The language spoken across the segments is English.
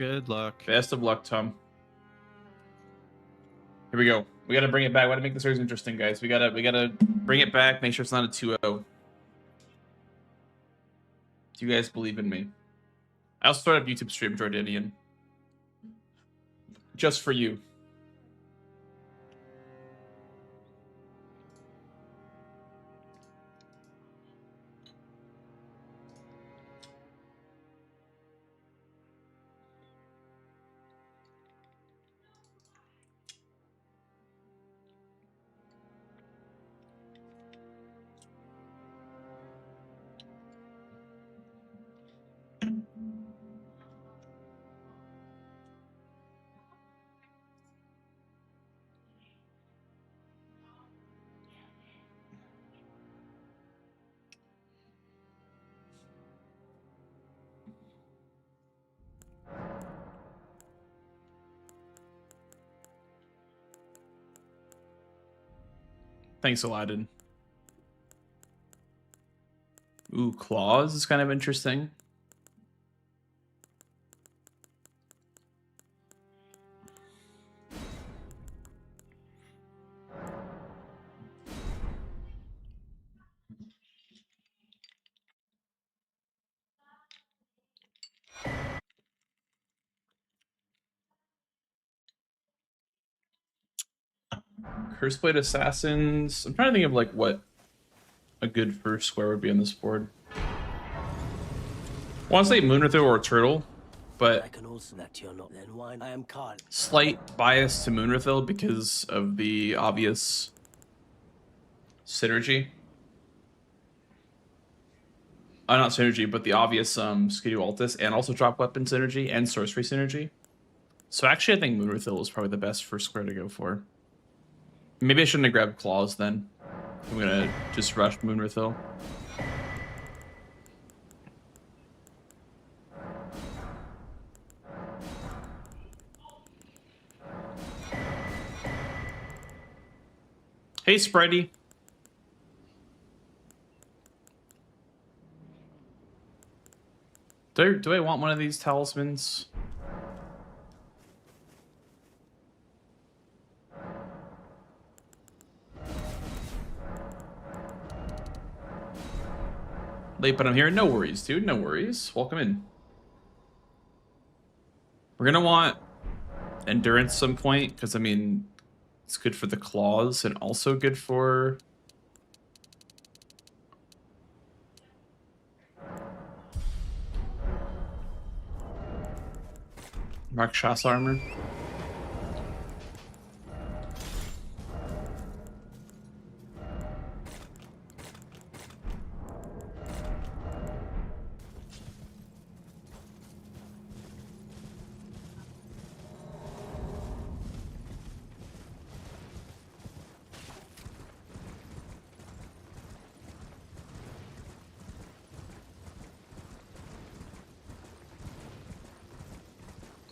Good luck. Best of luck, Tom. Here we go. We gotta bring it back. We gotta make this series interesting, guys. We gotta bring it back. Make sure it's not a 2-0. Do you guys believe in me? I'll start up YouTube stream, Jordanian. Just for you. Thanks, Aladdin. Ooh, claws is kind of interesting. Curseblade Assassins. I'm trying to think of like what a good first square would be on this board. I want to say Moonrather or Turtle, but slight bias to Moonrather because of the obvious synergy. Not synergy, but the obvious Skidoo Altus and also drop weapon synergy and sorcery synergy. So actually, I think Moonrather is probably the best first square to go for. Maybe I shouldn't have grabbed Claws then. I'm gonna just rush Moonrather. Hey, Spritey. Do I want one of these talismans? Late, but I'm here. No worries, dude. No worries. Welcome in. We're gonna want endurance some point because I mean it's good for the claws and also good for Rakshasa armor.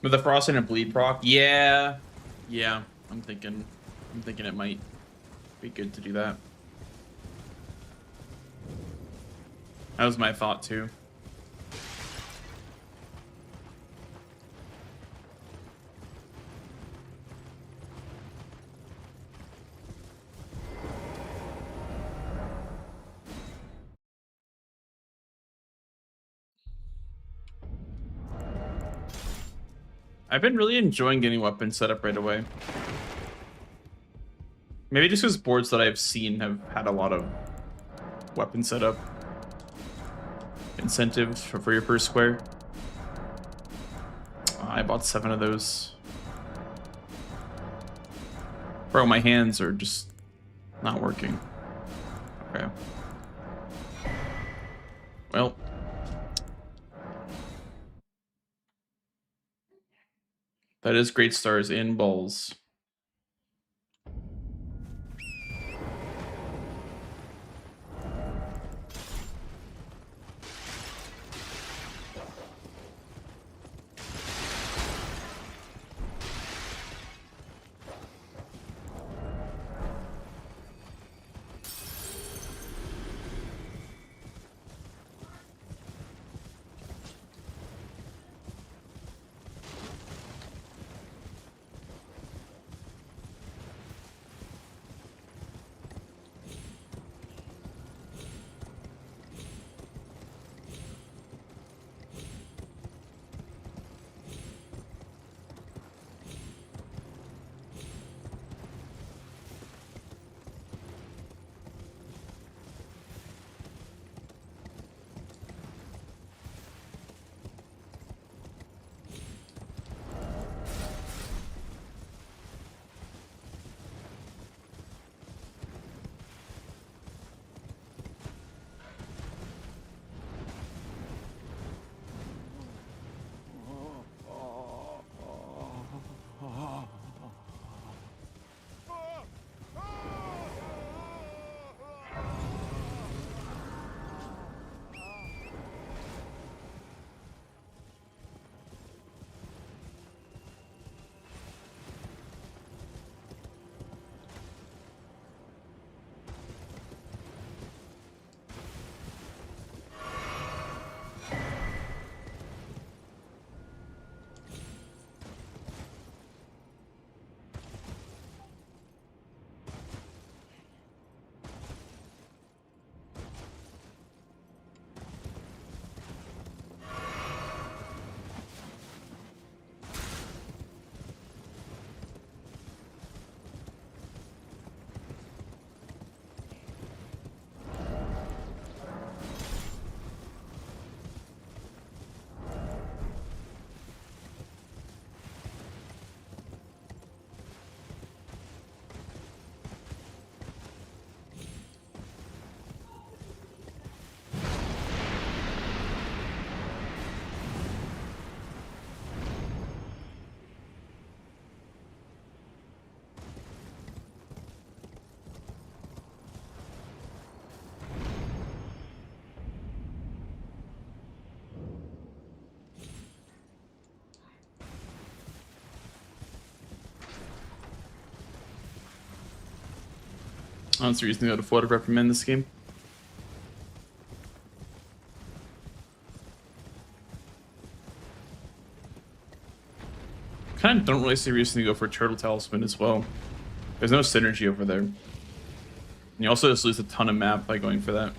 With the frost and a bleed proc, yeah, I'm thinking it might be good to do that. That was my thought too. I've been really enjoying getting weapons set up right away. Maybe just because boards that I've seen have had a lot of weapon setup incentives for your first square. I bought 7 of those. Bro, my hands are just not working. Okay. Well. That is Great Stars in balls. I don't see reason to go to Floated Reprimand this game. Kind of don't really see reason to go for Turtle Talisman as well. There's no synergy over there. And you also just lose a ton of map by going for that.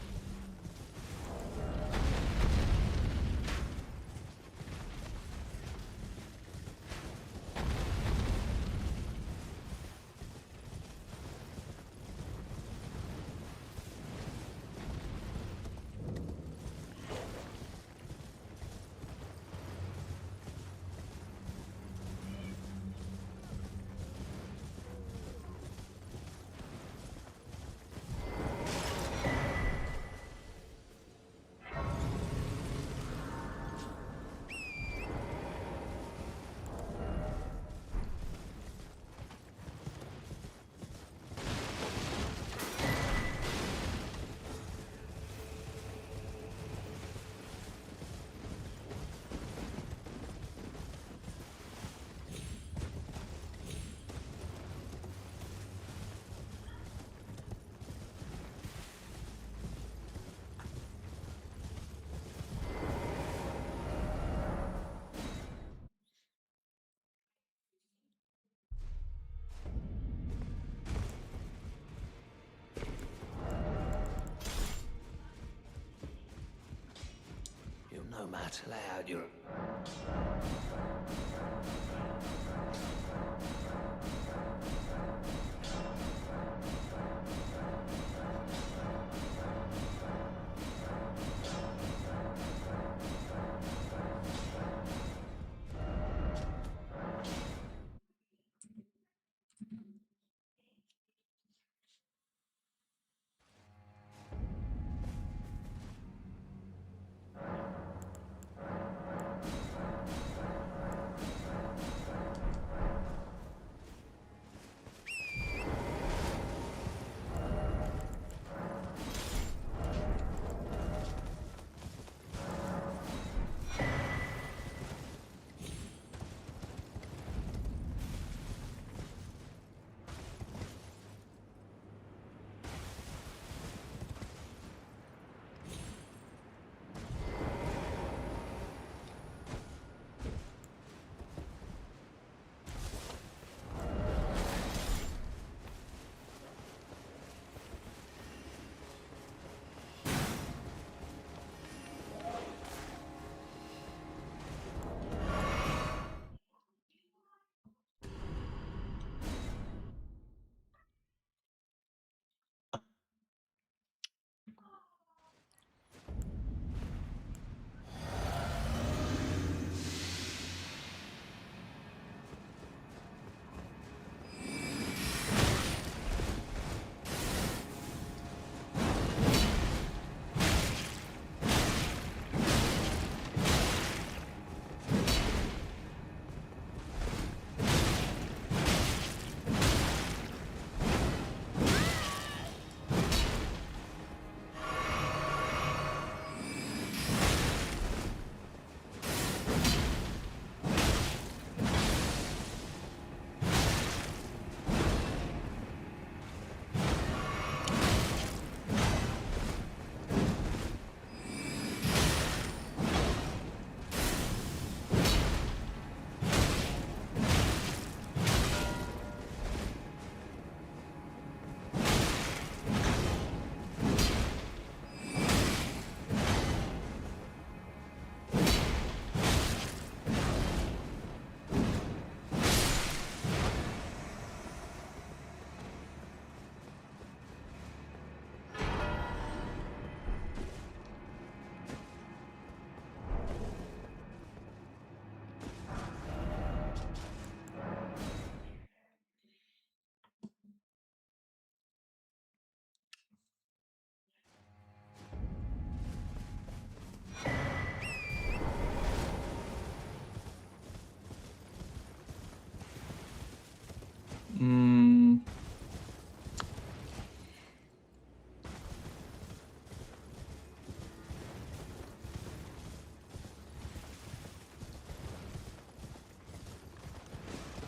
No matter loud, you're...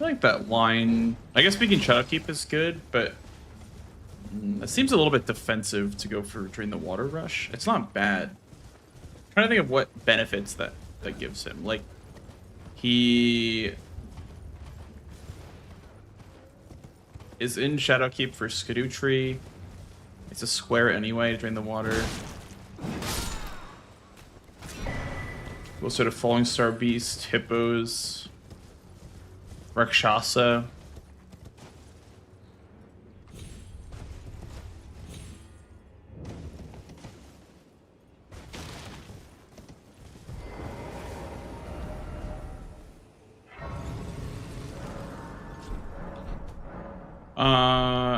I like that line. I guess making Shadow Keep is good, but It seems a little bit defensive to go for Drain the Water Rush. It's not bad. I'm trying to think of what benefits that gives him. Like, he is in Shadowkeep for Skidoo Tree. It's a square anyway to drain the water. We'll sort of Falling Star Beast, Hippos, Rakshasa.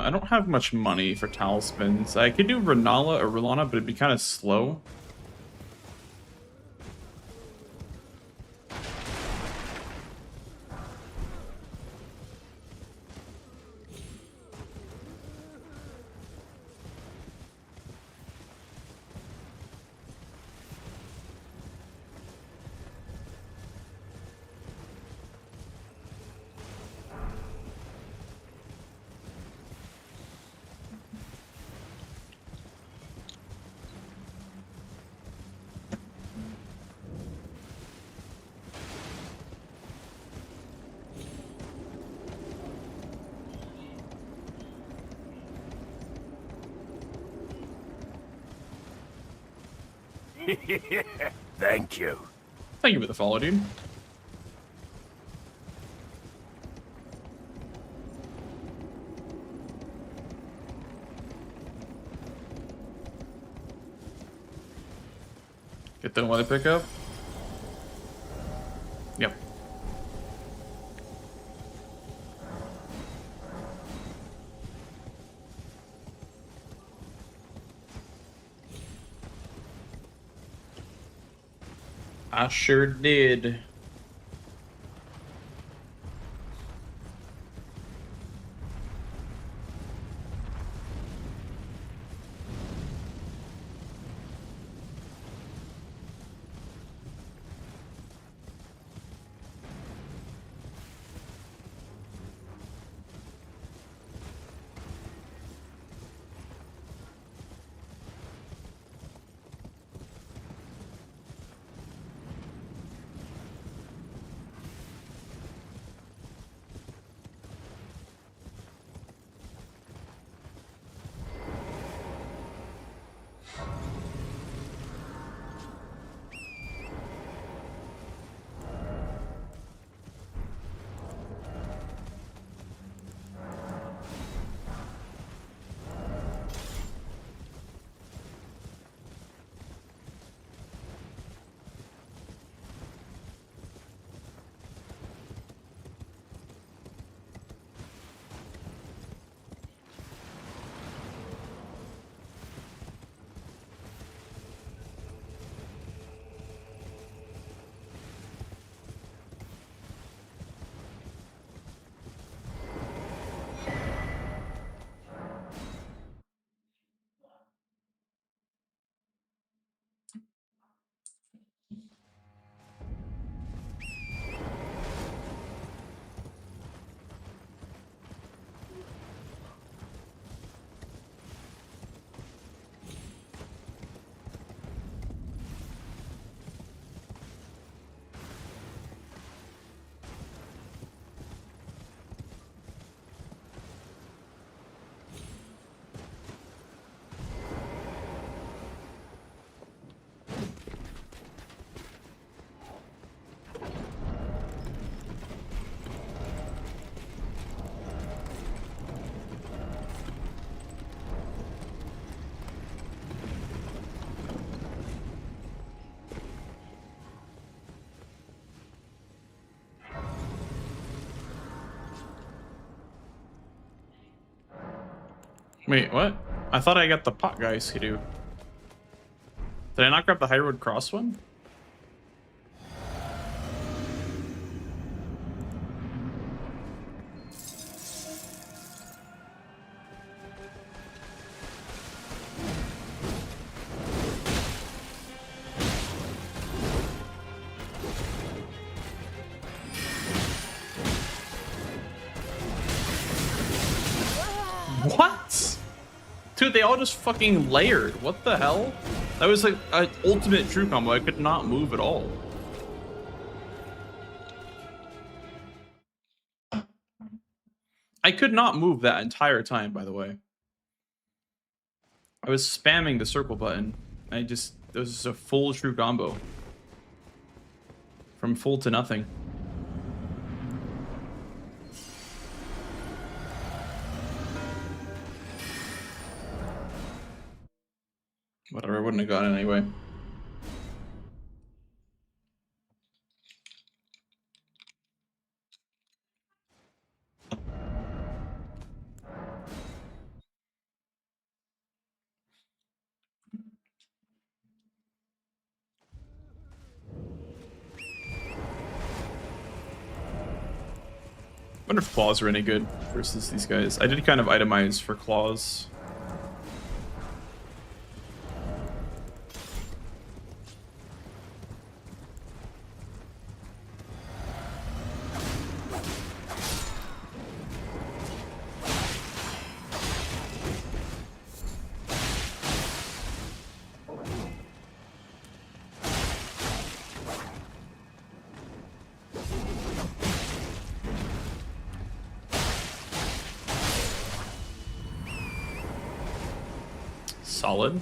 I don't have much money for talismans. I could do Renala or Rulana, but it'd be kind of slow. Thank you. Thank you for the follow, dude. Get the weather pickup. Yep. I sure did. Wait, what? I thought I got the pot guy Skidoo. Did I not grab the High Road Cross one? What? Dude, they all just fucking layered. What the hell? That was like an ultimate true combo. I could not move at all. I could not move that entire time, by the way. I was spamming the circle button. It was just a full true combo. From full to nothing. Whatever, I wouldn't have got it anyway. I wonder if claws are any good versus these guys. I did kind of itemize for claws. Solid.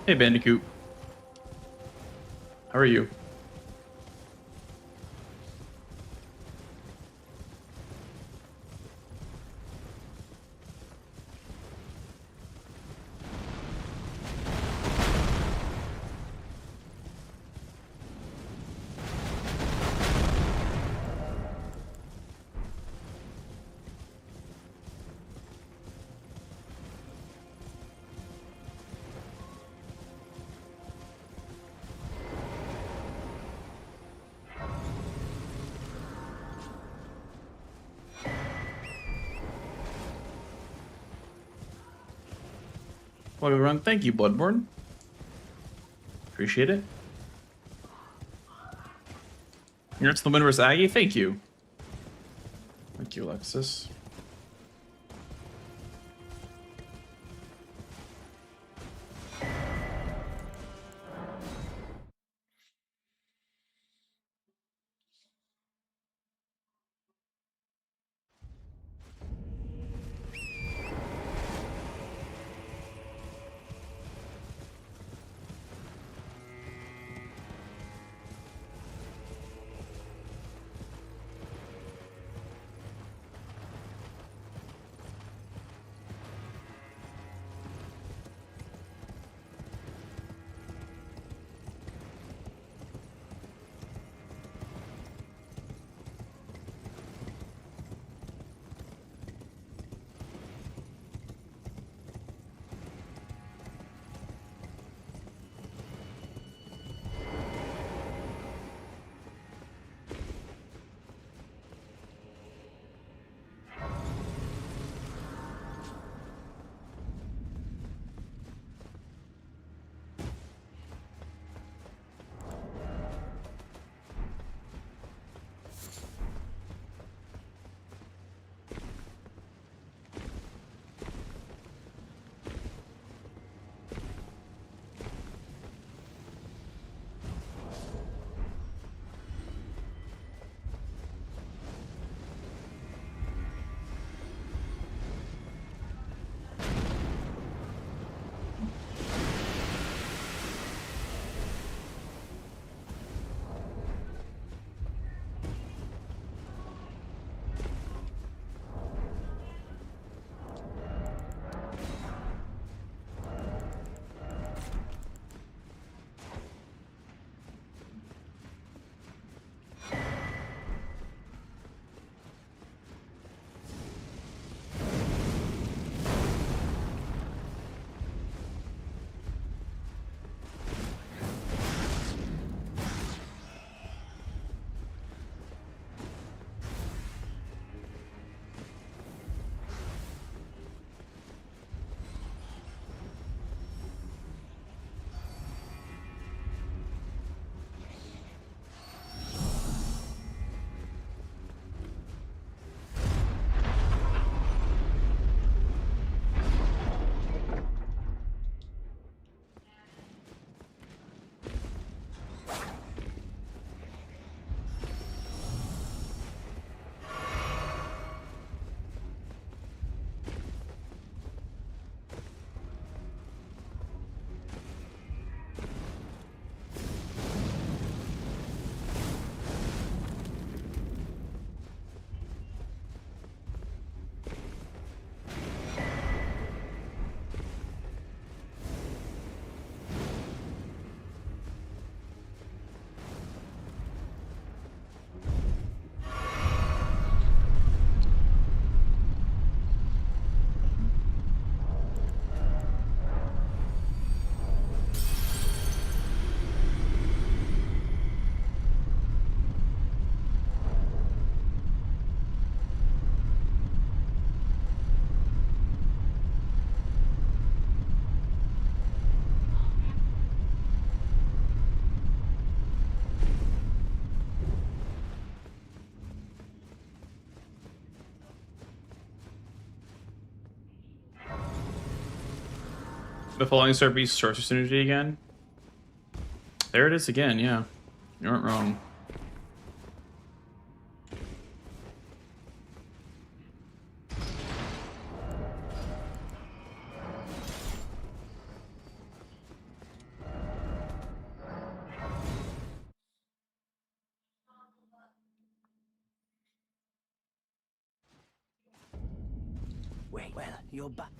Hey, Bandicoot. How are you? Well, everyone, thank you, Bloodborne. Appreciate it. You're the win versus Aggie. Thank you. Thank you, Alexis. The following start be sorcery synergy again. There it is again, yeah. You weren't wrong. Wait, well, you're back.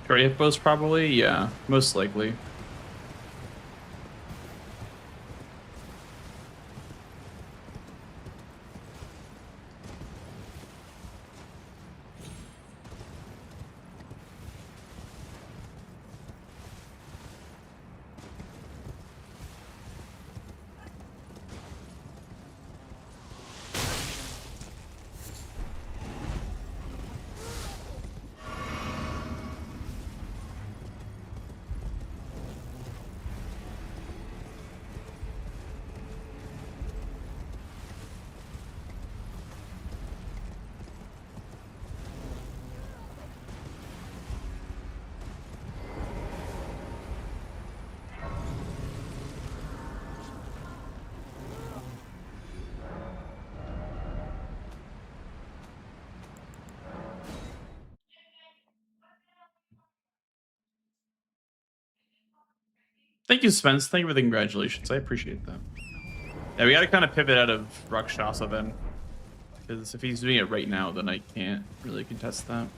Great hippos probably? Yeah, most likely. Thank you, Spence. Thank you for the congratulations. I appreciate that. Yeah, we got to kind of pivot out of Rakshasa then. Because if he's doing it right now, then I can't really contest that.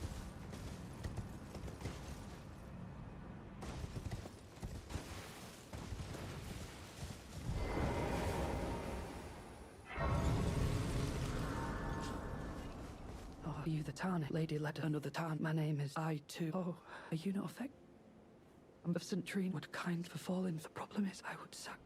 Oh, are you the Tarn? Lady led another Tarn. My name is I too. Oh, are you not affected? I'm of St. Trine would kind for falling. The problem is I would sack.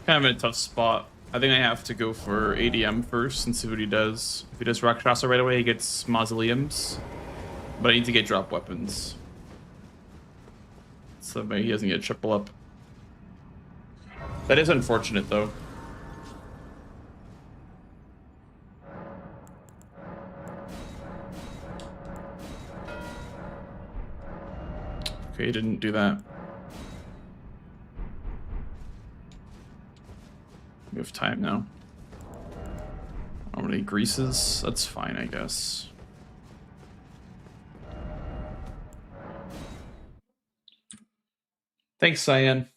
Kind of in a tough spot. I think I have to go for ADM first and see what he does. If he does Rakshasa right away, he gets Mausoleums. But I need to get drop weapons. So maybe he doesn't get triple up. That is unfortunate, though. Okay, he didn't do that. We have time now. How many greases? That's fine, I guess. Thanks, Cyan.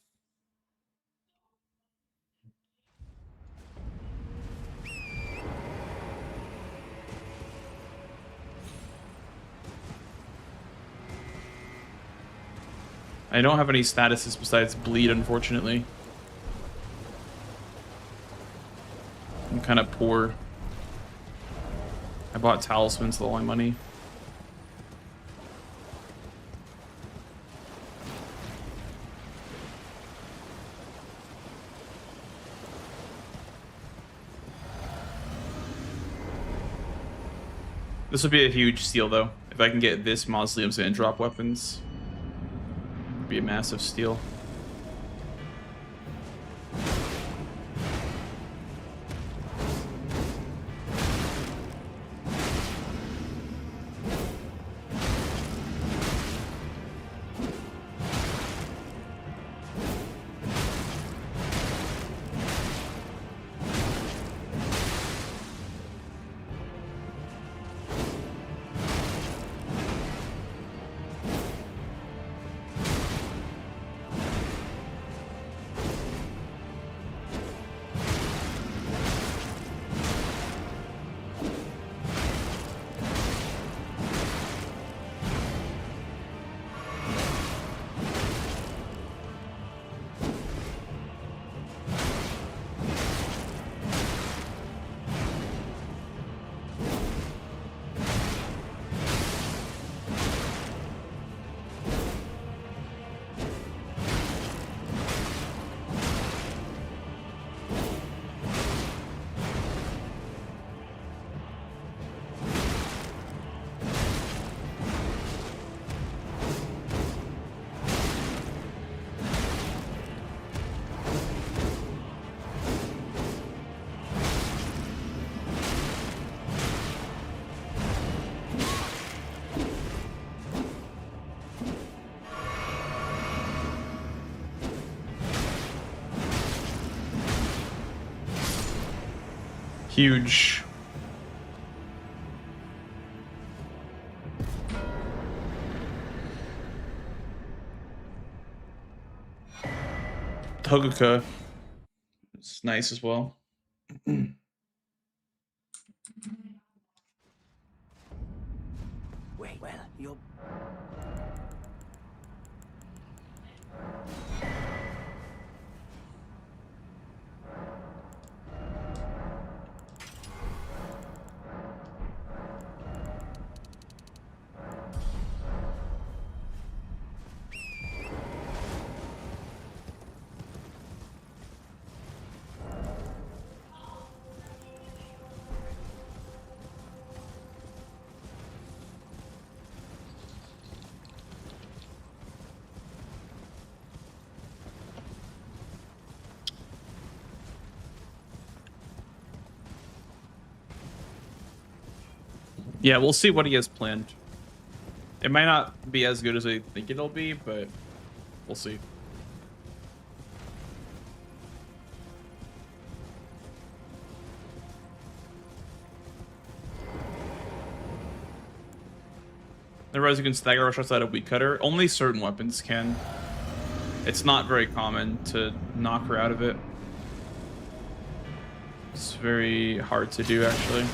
I don't have any statuses besides bleed, unfortunately. I'm kind of poor. I bought talismans with all my money. This would be a huge steal, though. If I can get this Mausoleums and drop weapons, it'd be a massive steal. Huge. Toguka is nice as well. Wait, well, you're... Yeah, we'll see what he has planned. It might not be as good as I think it'll be, but we'll see. Otherwise, you can stagger rush outside a weak cutter. Only certain weapons can. It's not very common to knock her out of it. It's very hard to do, actually.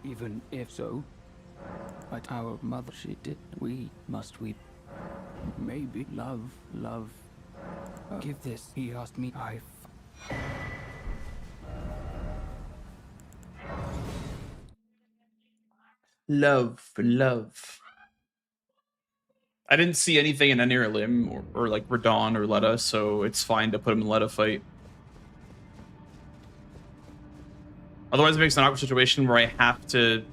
Even if so, but our mother, she did. We must weep. Maybe love. Give this. He asked me. Love. I didn't see anything in any limb or like Radon or Letta, so it's fine to put him in Letta fight. Otherwise, it makes an awkward situation where I have to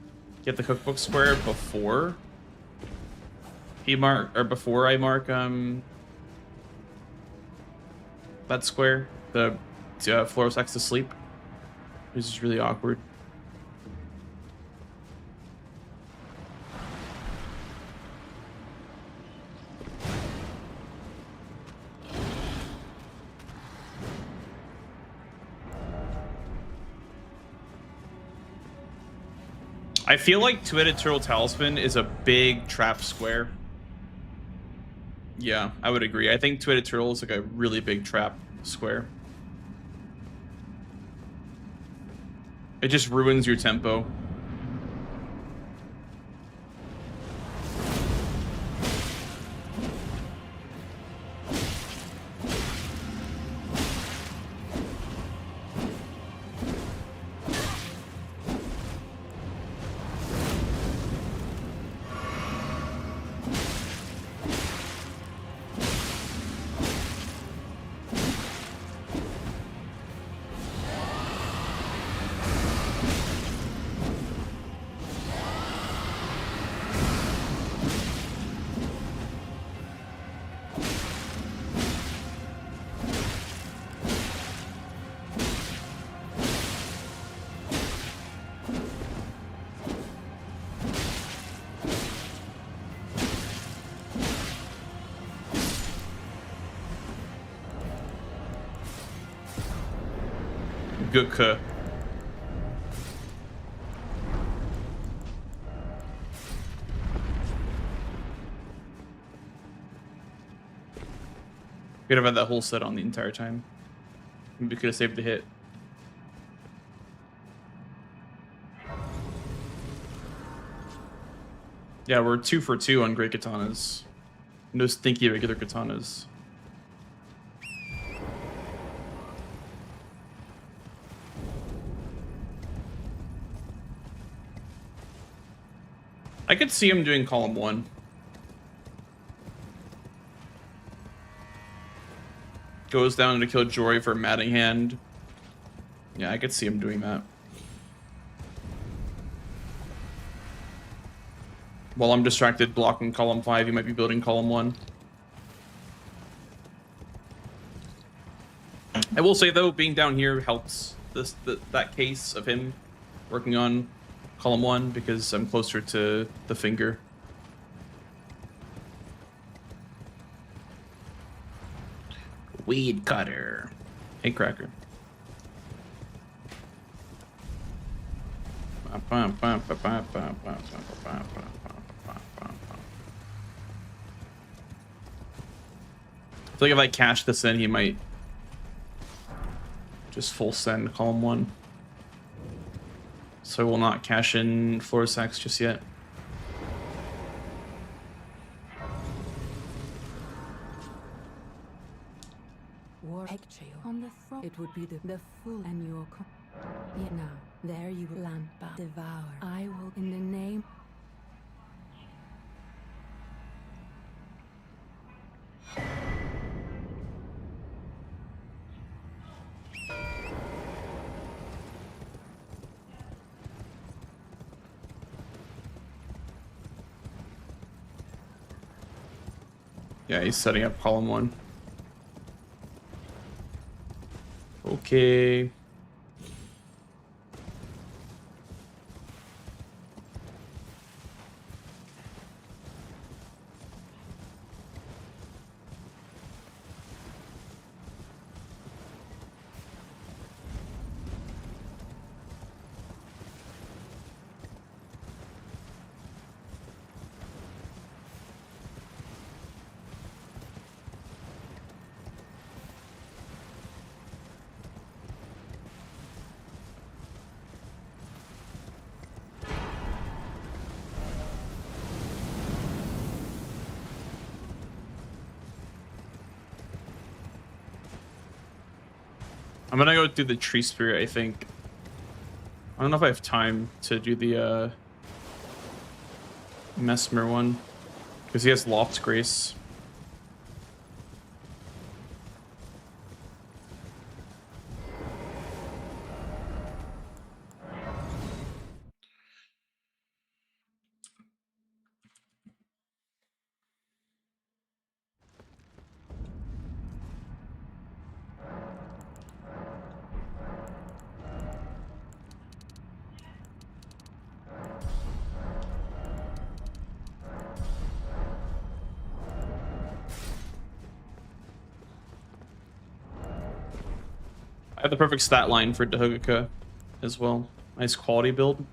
get the cookbook square before before I mark that square, the Fluorosex to sleep, which is really awkward. I feel like Two-Headed Turtle Talisman is a big trap square. Yeah, I would agree. I think Two-Headed Turtle is like a really big trap square. It just ruins your tempo. Good cut. Could have had that whole set on the entire time. Maybe could have saved the hit. Yeah, we're 2 for 2 on great katanas. No stinky regular katanas. I could see him doing column 1. Goes down to kill Jory for Matting Hand. Yeah, I could see him doing that. While I'm distracted blocking column 5, he might be building column 1. I will say though, being down here helps that case of him working on column 1 because I'm closer to the finger. Weed cutter. Hey, Cracker. I feel like if I cash this in, he might just full send column 1. So I will not cash in Fluorosex just yet. War picture on the front. It would be the fool and your yet now, there you will land by devour. I will in the name. Yeah, he's setting up column 1. Okay. I'm gonna go do the tree spirit, I think. I don't know if I have time to do the Mesmer one. Because he has Loft Grace. I have the perfect stat line for Dahugaca as well. Nice quality build.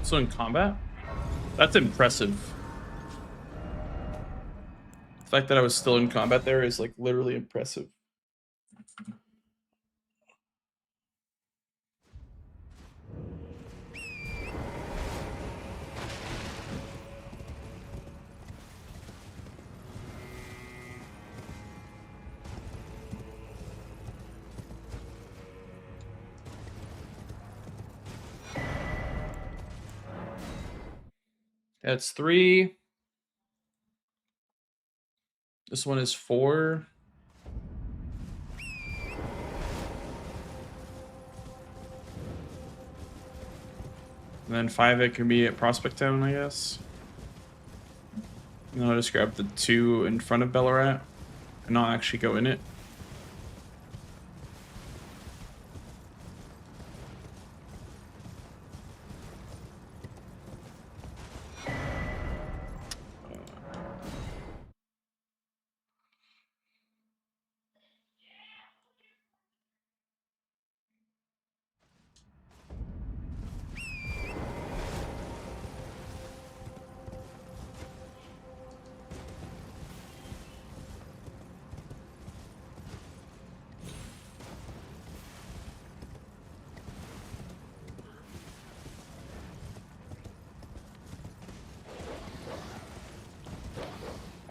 So in combat? That's impressive. The fact that I was still in combat there is like literally impressive. That's 3. This one is 4. And then 5 it can be at Prospect Town, I guess. And then I'll just grab the 2 in front of Ballarat and not actually go in it.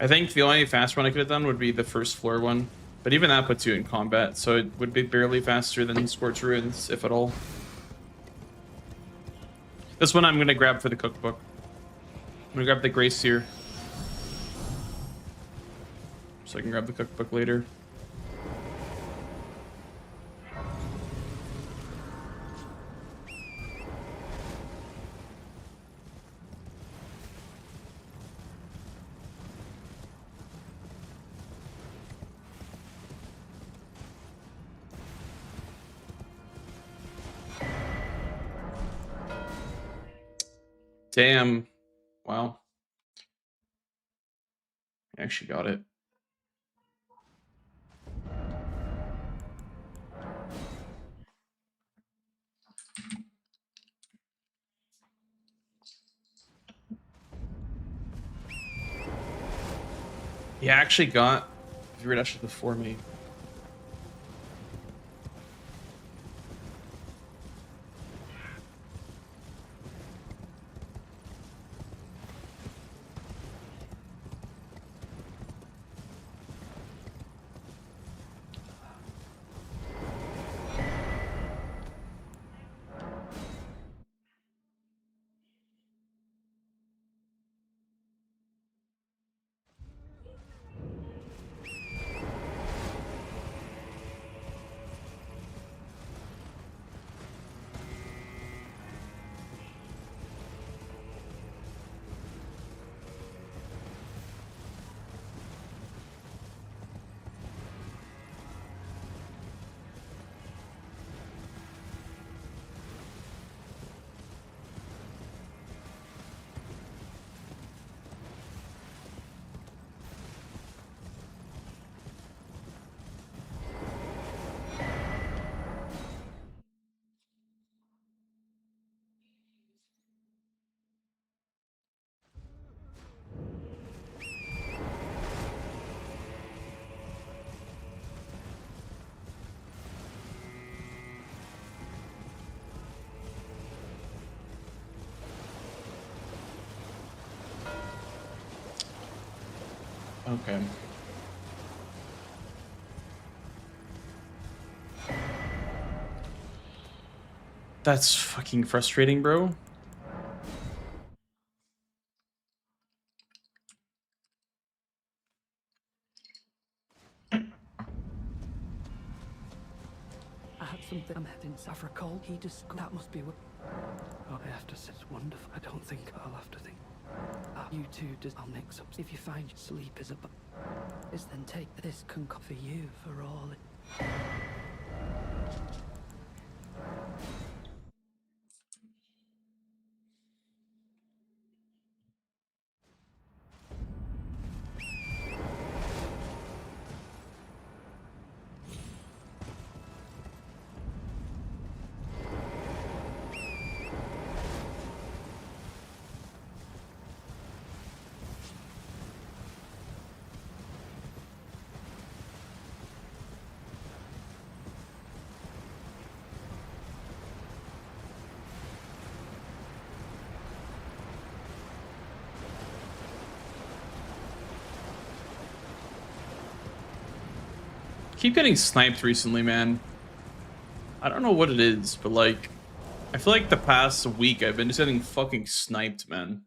I think the only fast one I could have done would be the first floor one. But even that puts you in combat, so it would be barely faster than Scorch Ruins, if at all. This one I'm going to grab for the cookbook. I'm going to grab the Grace Seer, so I can grab the cookbook later. Damn. Wow. I actually got it. He actually got Viridashes before me. Okay. That's fucking frustrating, bro. I had something I'm heading south. I recall he just that must be what. Oh, I have to say it's wonderful. I don't think I'll have to think. You two just I'll mix up. If you find sleep is a is then take this concoct for you for all it. Keep getting sniped recently, man. I don't know what it is, but like, I feel like the past week I've been just getting fucking sniped, man.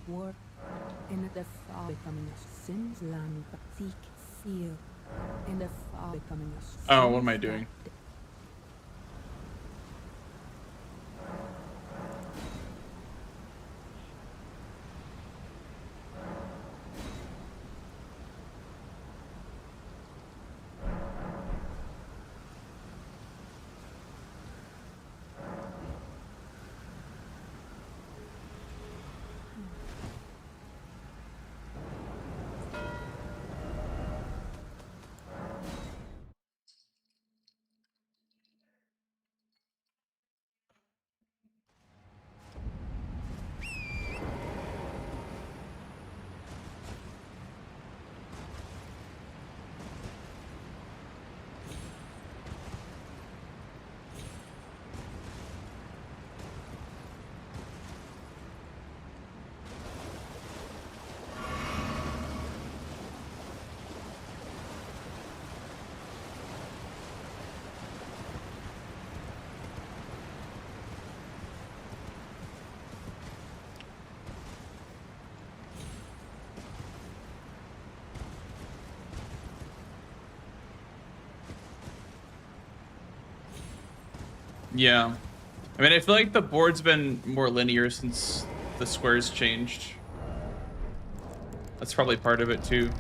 War in the far becoming a sin's land, but seek seal in the far becoming a Oh, what am I doing? Yeah. I mean, I feel like the board's been more linear since the squares changed. That's probably part of it too.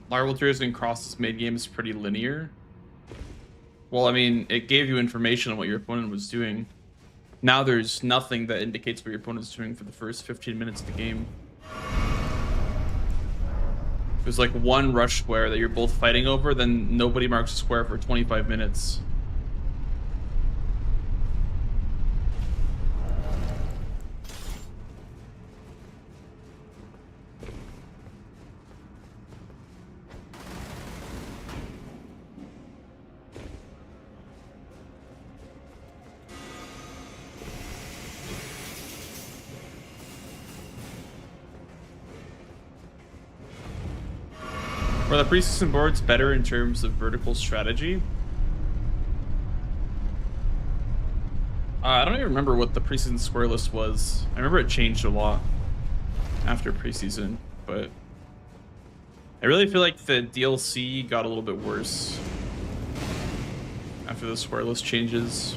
Larval Tears and Crosses mid game is pretty linear. Well, I mean, it gave you information on what your opponent was doing. Now there's nothing that indicates what your opponent's doing for the first 15 minutes of the game. There's like one rush square that you're both fighting over, then nobody marks a square for 25 minutes. Were the preseason boards better in terms of vertical strategy? I don't even remember what the preseason square list was. I remember it changed a lot after preseason, but I really feel like the DLC got a little bit worse after the square list changes.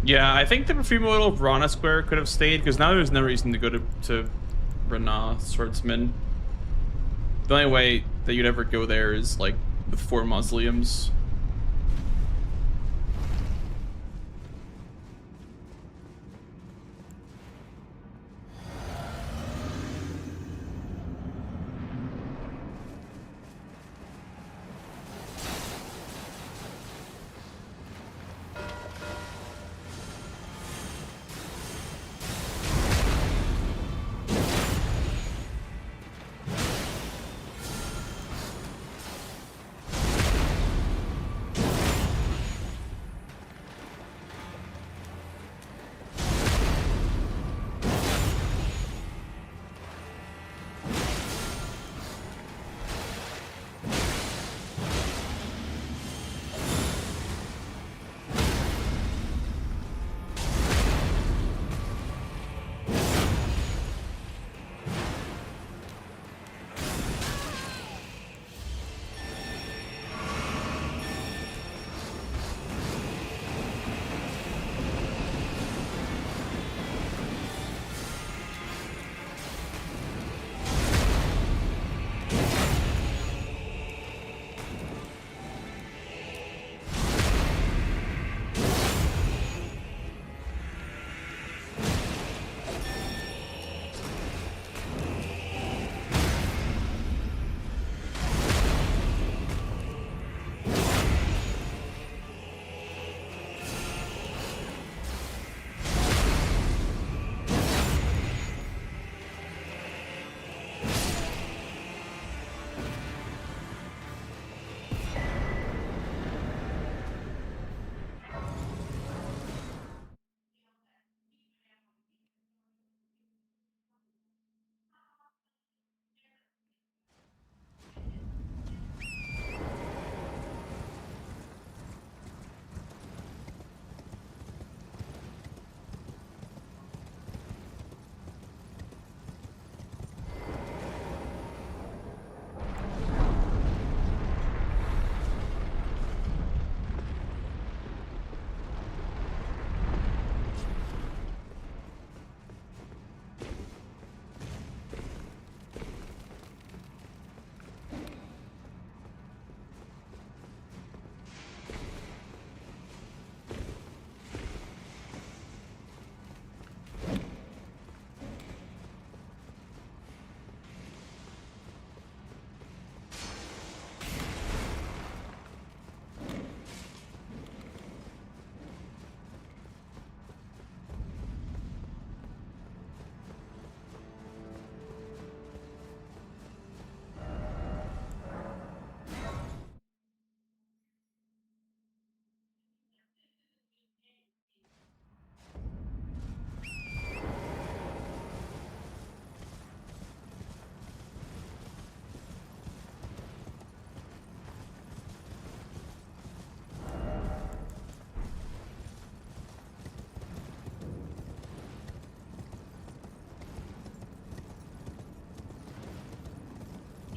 Yeah, I think the Perfume Oil of Rana Square could have stayed, because now there's no reason to go to Rana Swordsman. The only way that you'd ever go there is like with 4 mausoleums.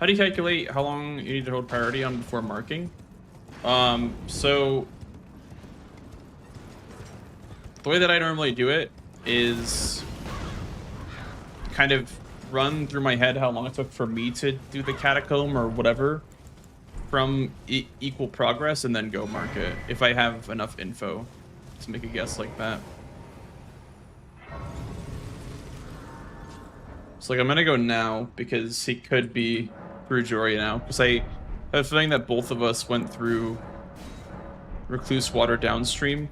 How do you calculate how long you need to hold priority on before marking? So the way that I normally do it is kind of run through my head how long it took for me to do the catacomb or whatever from equal progress, and then go mark it if I have enough info to make a guess like that. So like I'm gonna go now because he could be through Jory now, because I have a feeling that both of us went through Recluse Water downstream.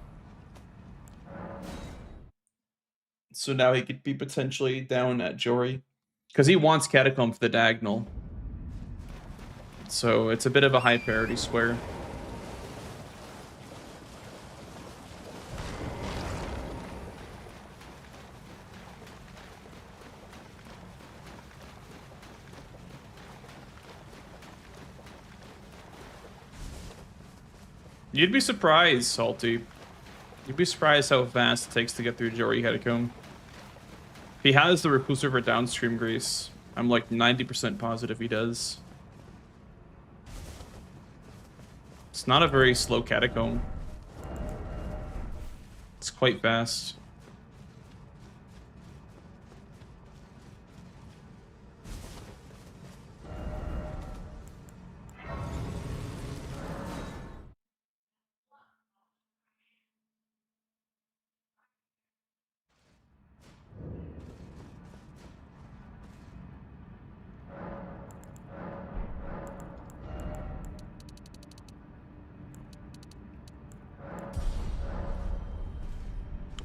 So now he could be potentially down at Jory, because he wants Catacomb for the diagonal. So it's a bit of a high parity square. You'd be surprised, Salty. You'd be surprised how fast it takes to get through Jory Catacomb. If he has the Recluse River downstream grease, I'm like 90% positive he does. It's not a very slow catacomb. It's quite fast.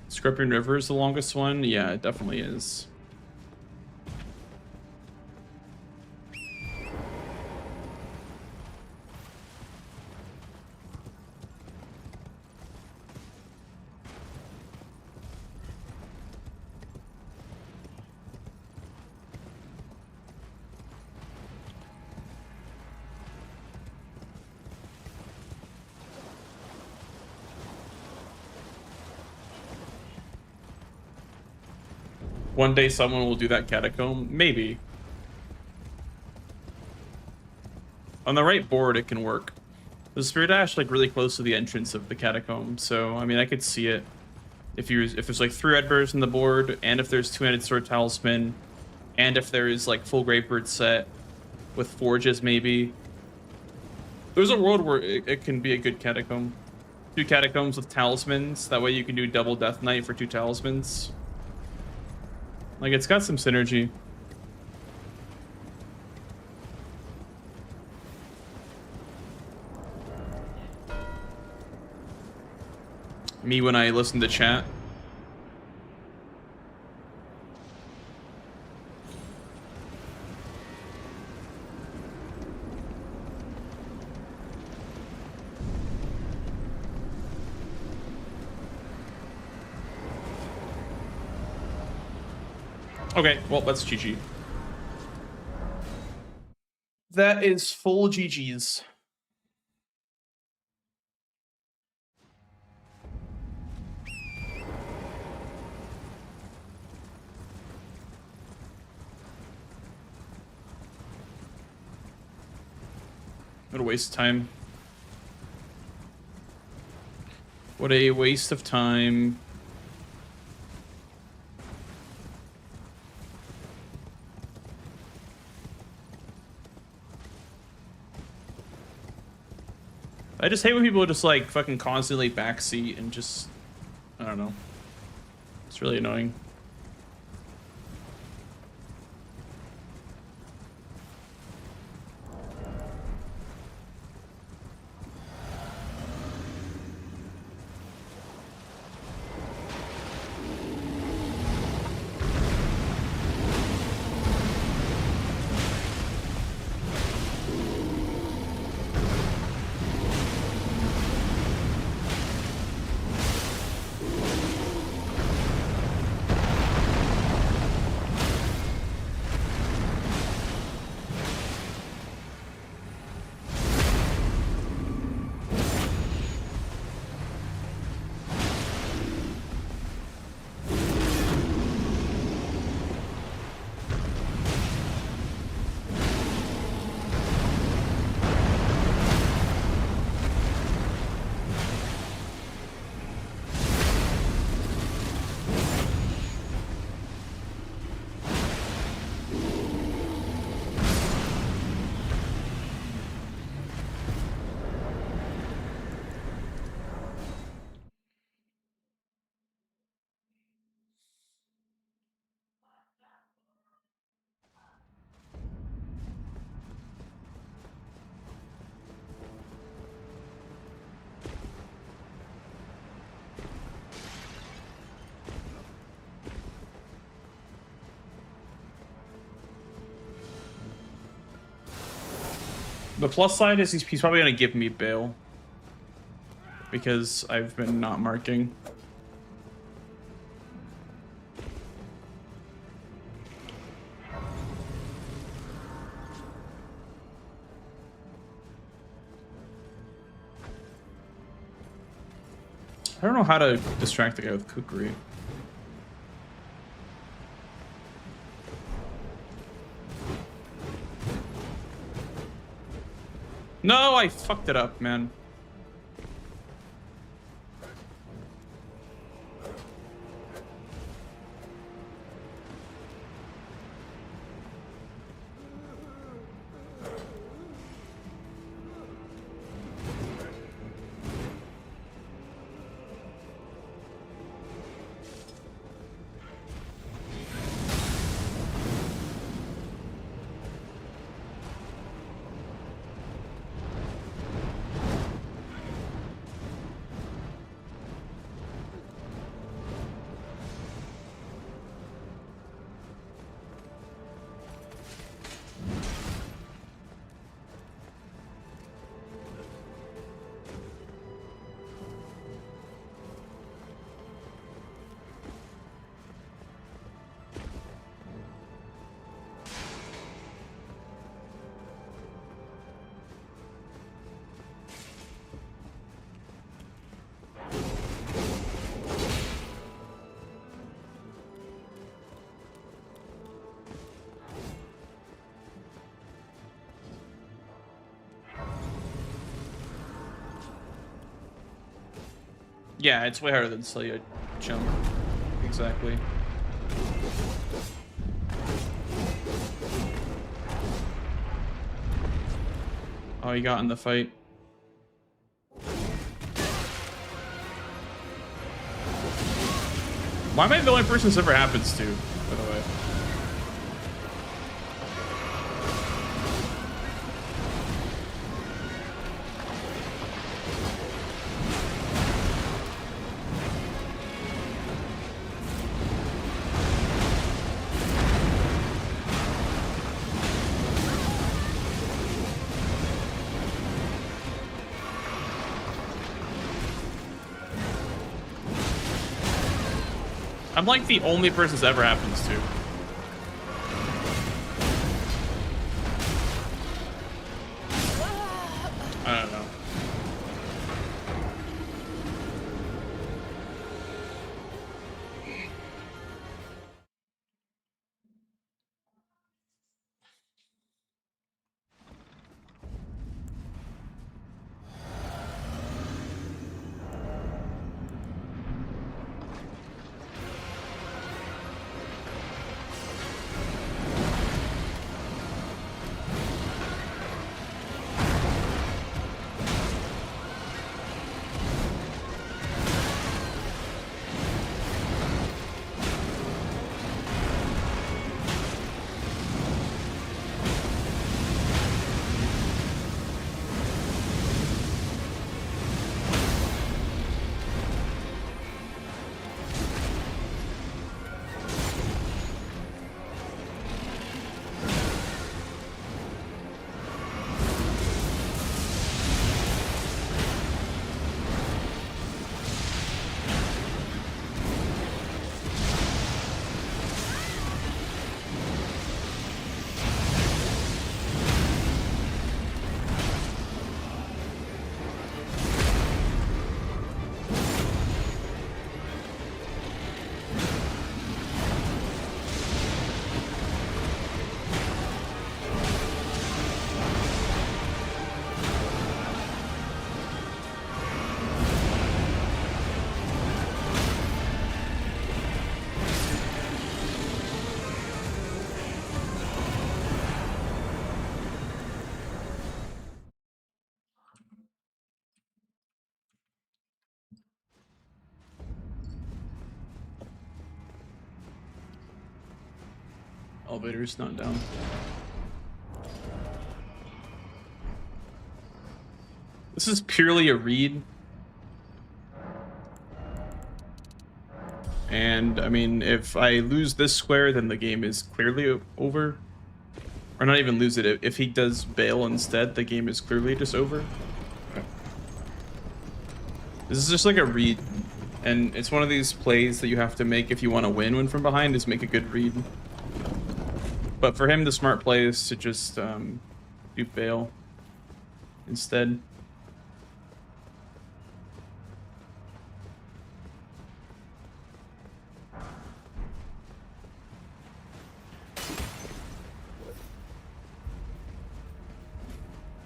Scorpion River is the longest one? Yeah, it definitely is. One day someone will do that catacomb? Maybe. On the right board, it can work. The Spirit Ash like really close to the entrance of the catacomb, so I mean I could see it. If there's like 3 red birds in the board, and if there's 2-handed sword talisman, and if there is like full Gravebird set with forges maybe. There's a world where it can be a good catacomb. 2 catacombs with talismans, that way you can do double Death Knight for 2 talismans. Like, it's got some synergy. Me when I listen to chat. Okay, well, that's GG. That is full GG's. What a waste of time. What a waste of time. I just hate when people just like fucking constantly backseat and just, I don't know. It's really annoying. The plus side is he's probably gonna give me bail because I've been not marking. I don't know how to distract the guy with cookery. No, I fucked it up, man. Yeah, it's way harder than Celia jump. Exactly. Oh, he got in the fight. Why am I the only person this ever happens to, by the way? I'm like the only person this ever happens to. I don't know. Elevator's not down. This is purely a read. And I mean, if I lose this square, then the game is clearly over. Or not even lose it. If he does bail instead, the game is clearly just over. Okay. This is just like a read. And it's one of these plays that you have to make if you want to win from behind, is make a good read. But for him, the smart play is to just do bail instead.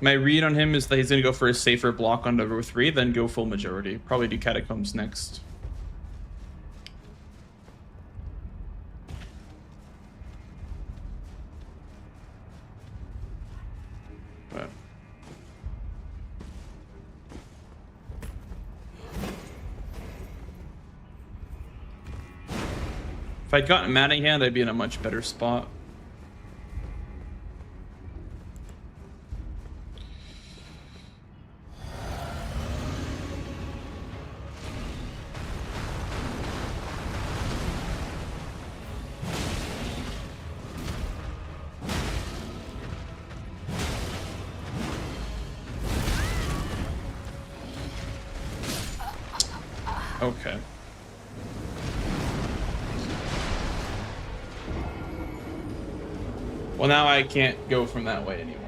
My read on him is that he's going to go for a safer block on row 3, then go full majority. Probably do Catacombs next. But if I'd gotten Manningham, I'd be in a much better spot. Okay. Well, now I can't go from that way anymore.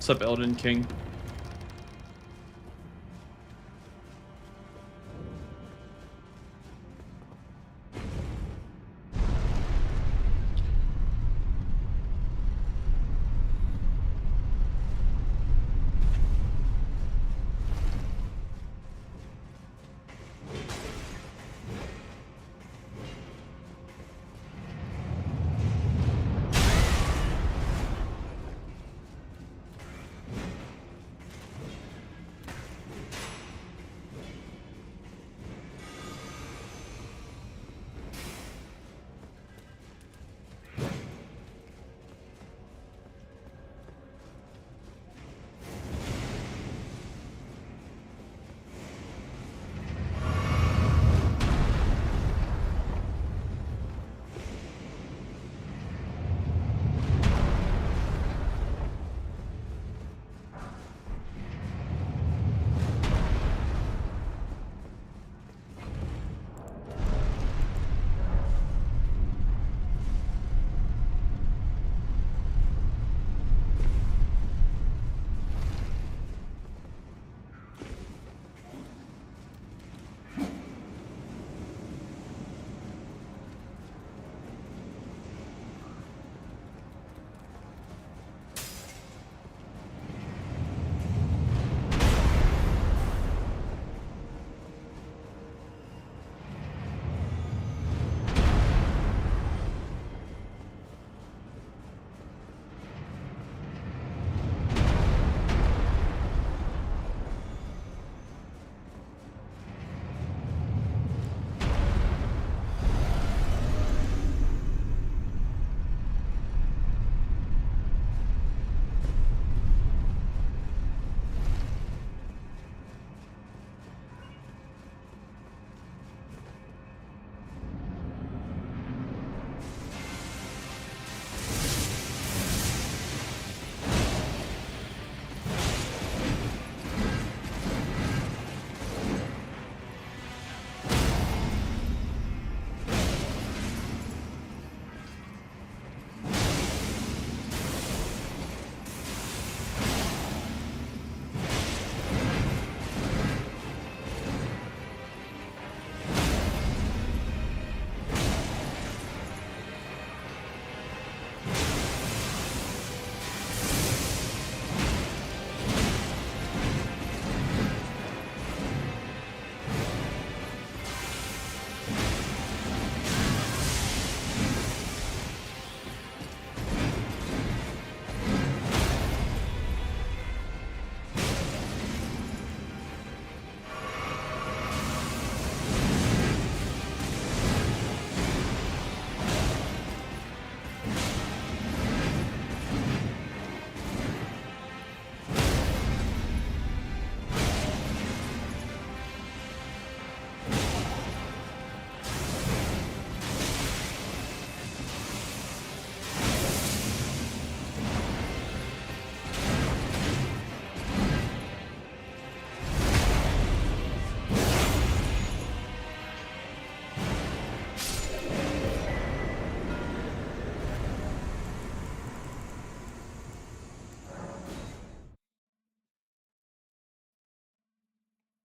What's up, Elden King?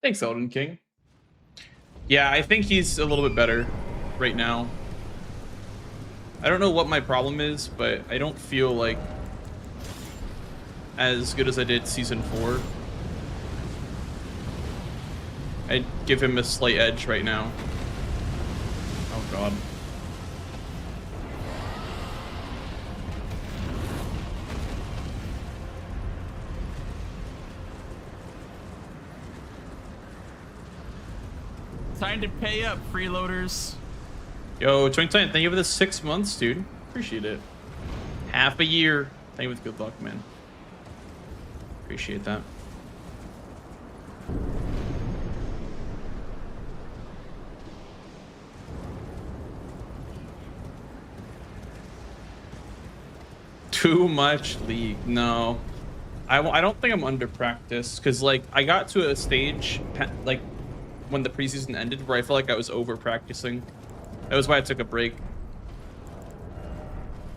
Thanks, Elden King. Yeah, I think he's a little bit better right now. I don't know what my problem is, but I don't feel like as good as I did season 4. I'd give him a slight edge right now. Oh god. Time to pay up, freeloaders. Yo, 2010, thank you for the 6 months, dude. Appreciate it. Half a year. Thank you with good luck, man. Appreciate that. Too much League. No. I don't think I'm under practice because, like, I got to a stage, like, when the preseason ended where I felt like I was over practicing. That was why I took a break.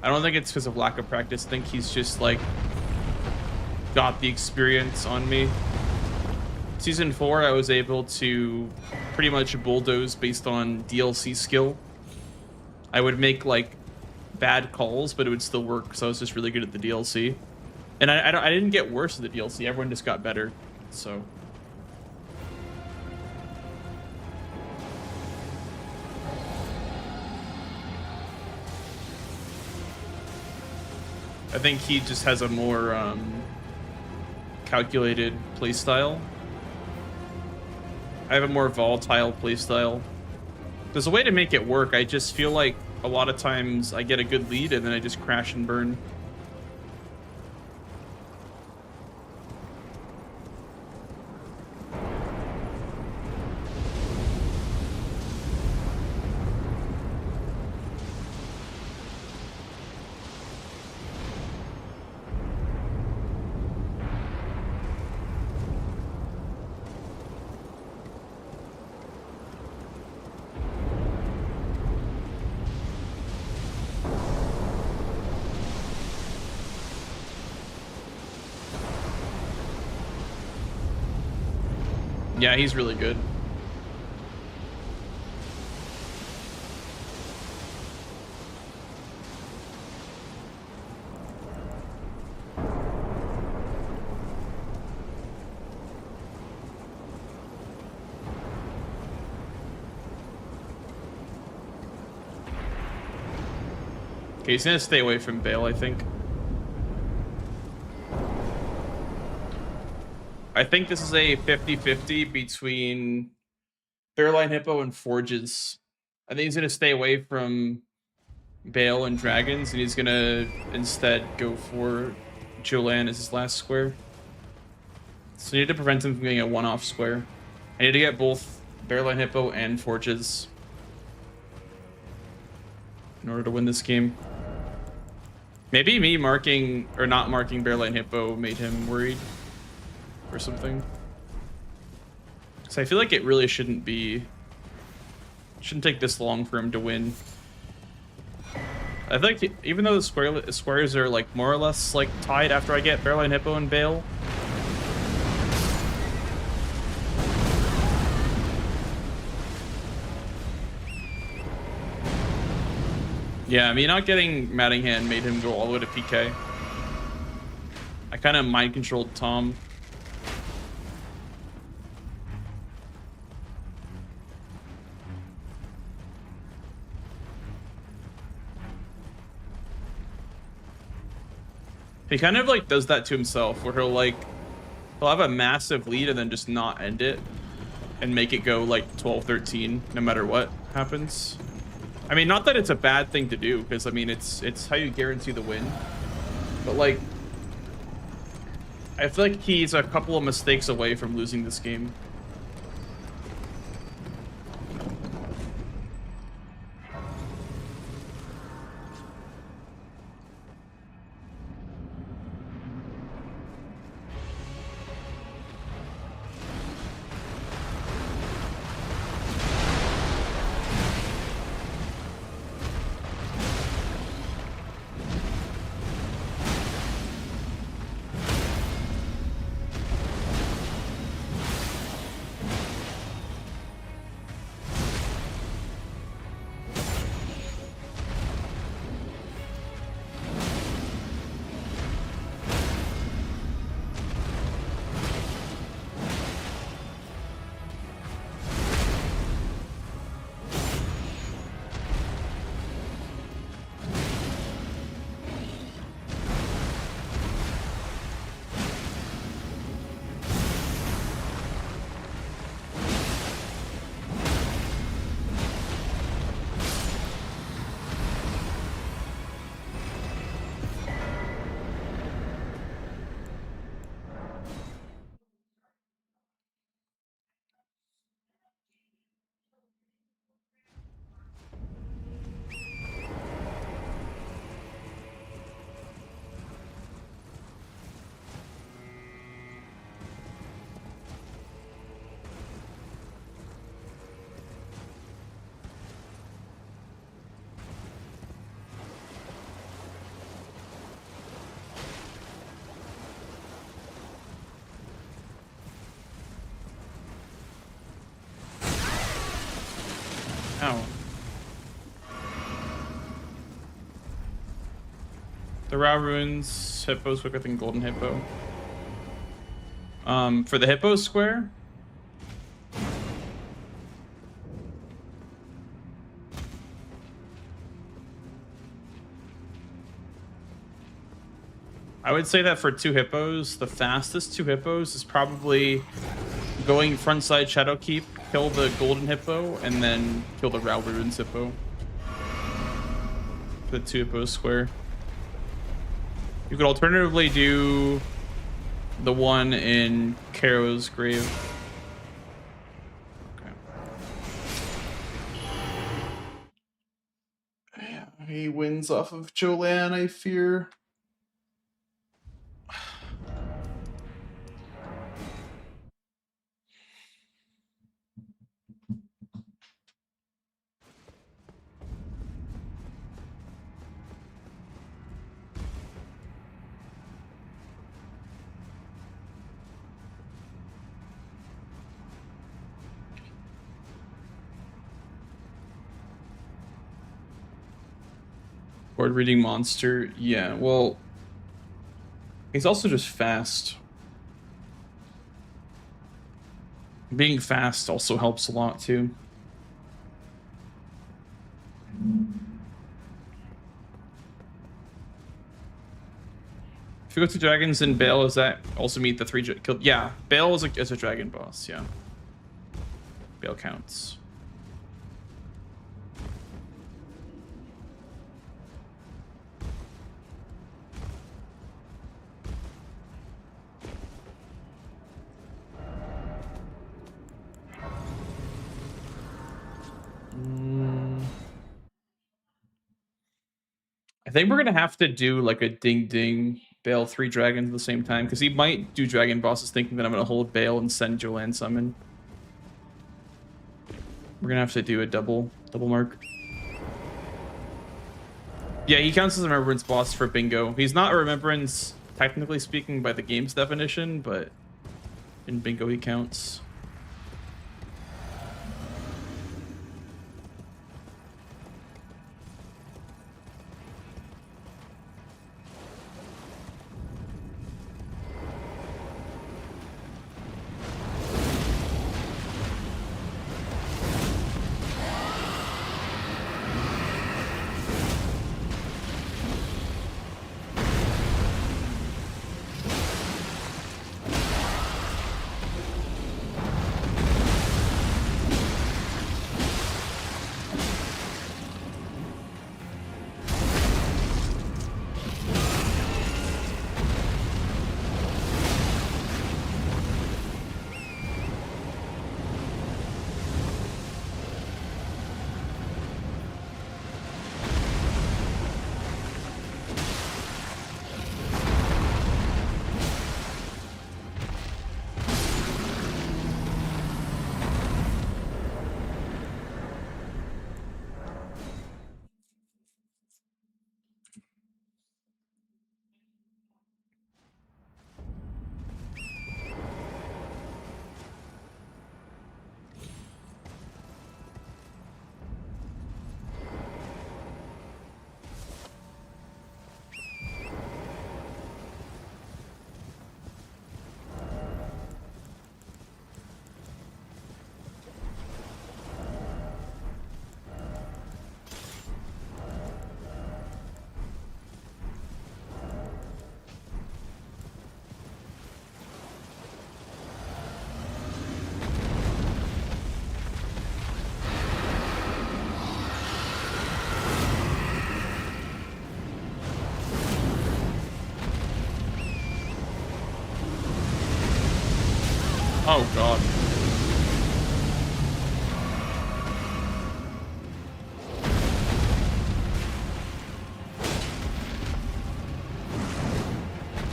I don't think it's because of lack of practice. I think he's just, like, got the experience on me. Season 4, I was able to pretty much bulldoze based on DLC skill. I would make, like, bad calls, but it would still work because I was just really good at the DLC. And I didn't get worse at the DLC. Everyone just got better. So... I think he just has a more calculated playstyle. I have a more volatile playstyle. There's a way to make it work. I just feel like a lot of times I get a good lead and then I just crash and burn. Yeah, he's really good. Okay, he's gonna stay away from Bale, I think. I think this is a 50-50 between Fairline Hippo and Forges. I think he's going to stay away from Bale and Dragons, and he's going to instead go for Jolan as his last square. So I need to prevent him from getting a one-off square. I need to get both Fairline Hippo and Forges in order to win this game. Maybe me marking or not marking Fairline Hippo made him worried or something. So I feel like it really shouldn't take this long for him to win. I think even though the squares are like more or less like tied after I get Fairline Hippo and Bale. Yeah, me not getting Mattingham made him go all the way to PK. I kind of mind controlled Tom. He kind of like does that to himself where he'll have a massive lead and then just not end it and make it go like 12-13 no matter what happens. I mean, not that it's a bad thing to do, because I mean it's how you guarantee the win. But like I feel like he's a couple of mistakes away from losing this game. The Raw Ruins Hippo's quicker than Golden Hippo. For the Hippo square, I would say that for 2 Hippos, the fastest 2 Hippos is probably going frontside Shadow Keep, kill the Golden Hippo, and then kill the Raw Ruins Hippo. For the 2 Hippos square. You could alternatively do the one in Karo's grave. Okay. Yeah, he wins off of Jolanne, I fear. Board reading monster. Yeah, well, he's also just fast. Being fast also helps a lot too. If you go to dragons and Bale, does that also meet the 3 kill? Yeah, Bale is a dragon boss. Yeah, Bale counts. I think we're gonna have to do like a ding ding Bale 3 dragons at the same time, because he might do dragon bosses thinking that I'm gonna hold Bale and send Jolanne summon. We're gonna have to do a double mark. Yeah, he counts as a remembrance boss for bingo. He's not a remembrance technically speaking by the game's definition, but in bingo he counts. Oh god.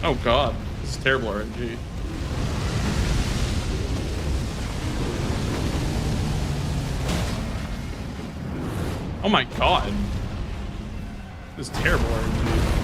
Oh god. This is terrible RNG. Oh my god. This is terrible RNG.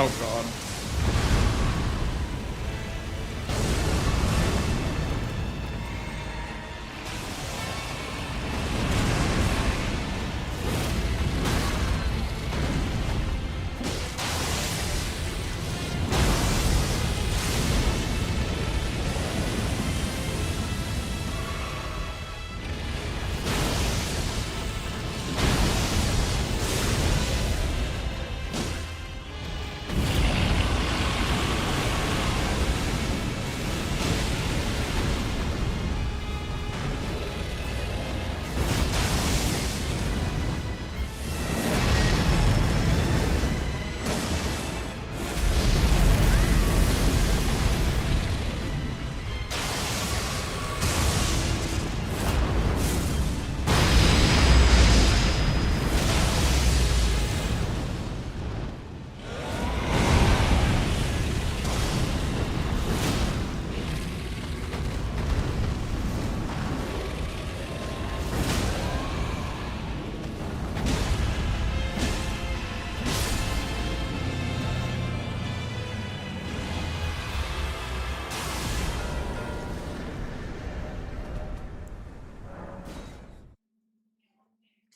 Oh god.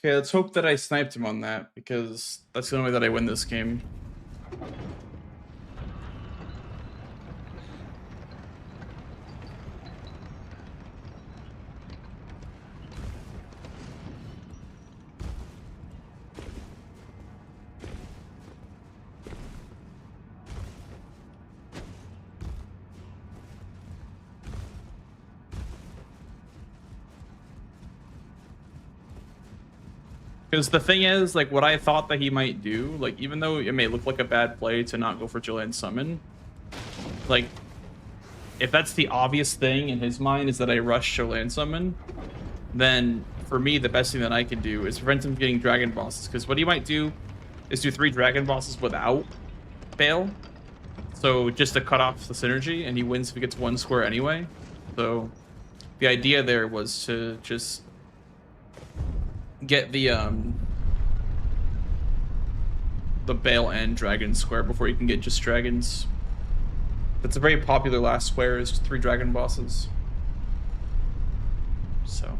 Okay, let's hope that I sniped him on that, because that's the only way that I win this game. Because the thing is, like, what I thought that he might do, like, even though it may look like a bad play to not go for Julian Summon, like, if that's the obvious thing in his mind is that I rush Julian Summon, then for me, the best thing that I can do is prevent him from getting Dragon Bosses. Because what he might do is do 3 Dragon Bosses without Bale. So just to cut off the synergy, and he wins if he gets 1 square anyway. So the idea there was to just get the Bale and Dragon square before you can get just Dragons. That's a very popular last square, is 3 Dragon Bosses. So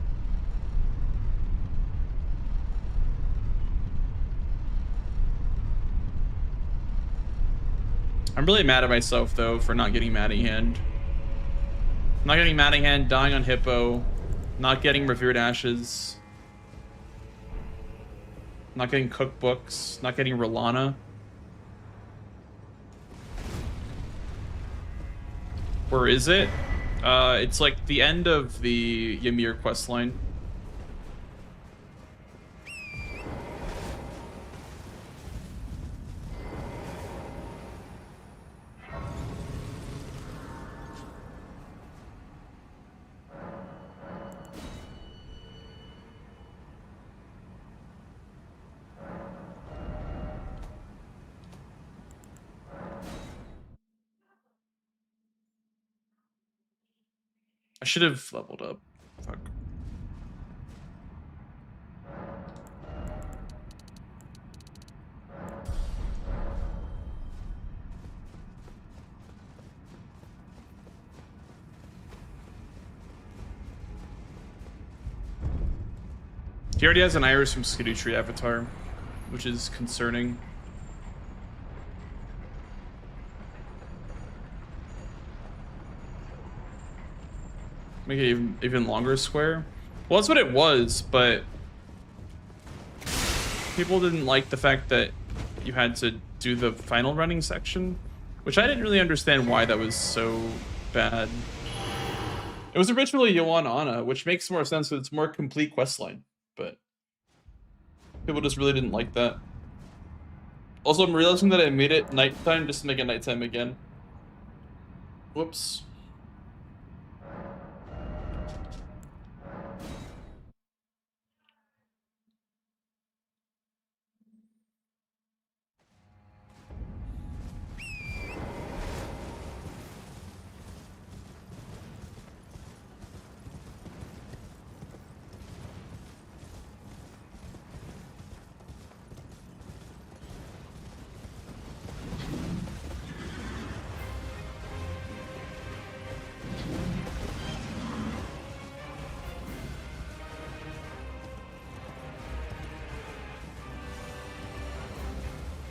I'm really mad at myself though for not getting Matty Hand. Not getting Matty Hand, dying on Hippo, not getting Revered Ashes, not getting Cookbooks, not getting Rolana. Where is it? It's like the end of the Ymir questline. I should have leveled up. Fuck. He already has an Iris from Skidoo Tree avatar, which is concerning. Make it even longer square. Well, that's what it was, but people didn't like the fact that you had to do the final running section, which I didn't really understand why that was so bad. It was originally Yuan Anna, which makes more sense because it's more complete questline, but people just really didn't like that. Also, I'm realizing that I made it nighttime just to make it nighttime again. Whoops.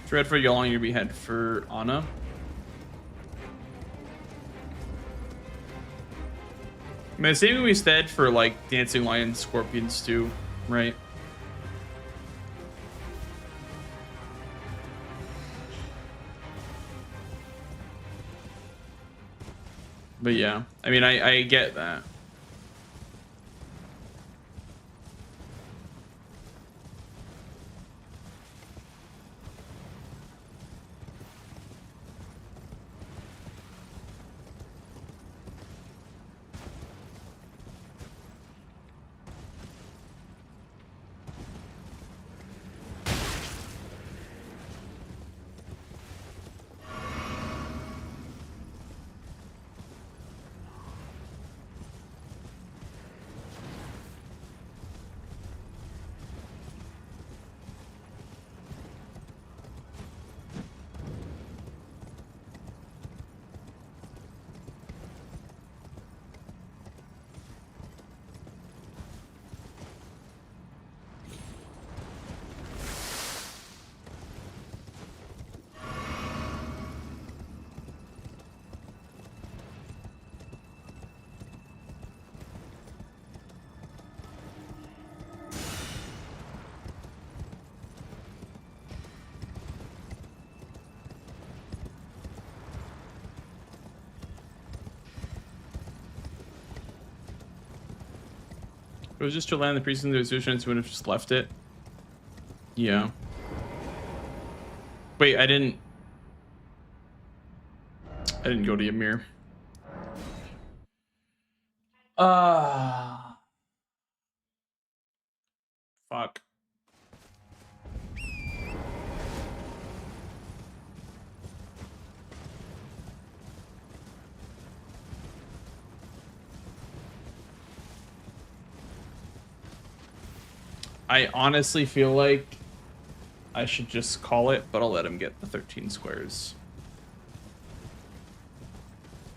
Dread for Yolong, your behead for Anna. I mean, same we said for like Dancing Lion Scorpions too, right? But yeah, I mean, I get that. If it was just to land the priest in the resolution, so would have just left it. Yeah. Wait, I didn't go to Ymir. Fuck. I honestly feel like I should just call it, but I'll let him get the 13 squares.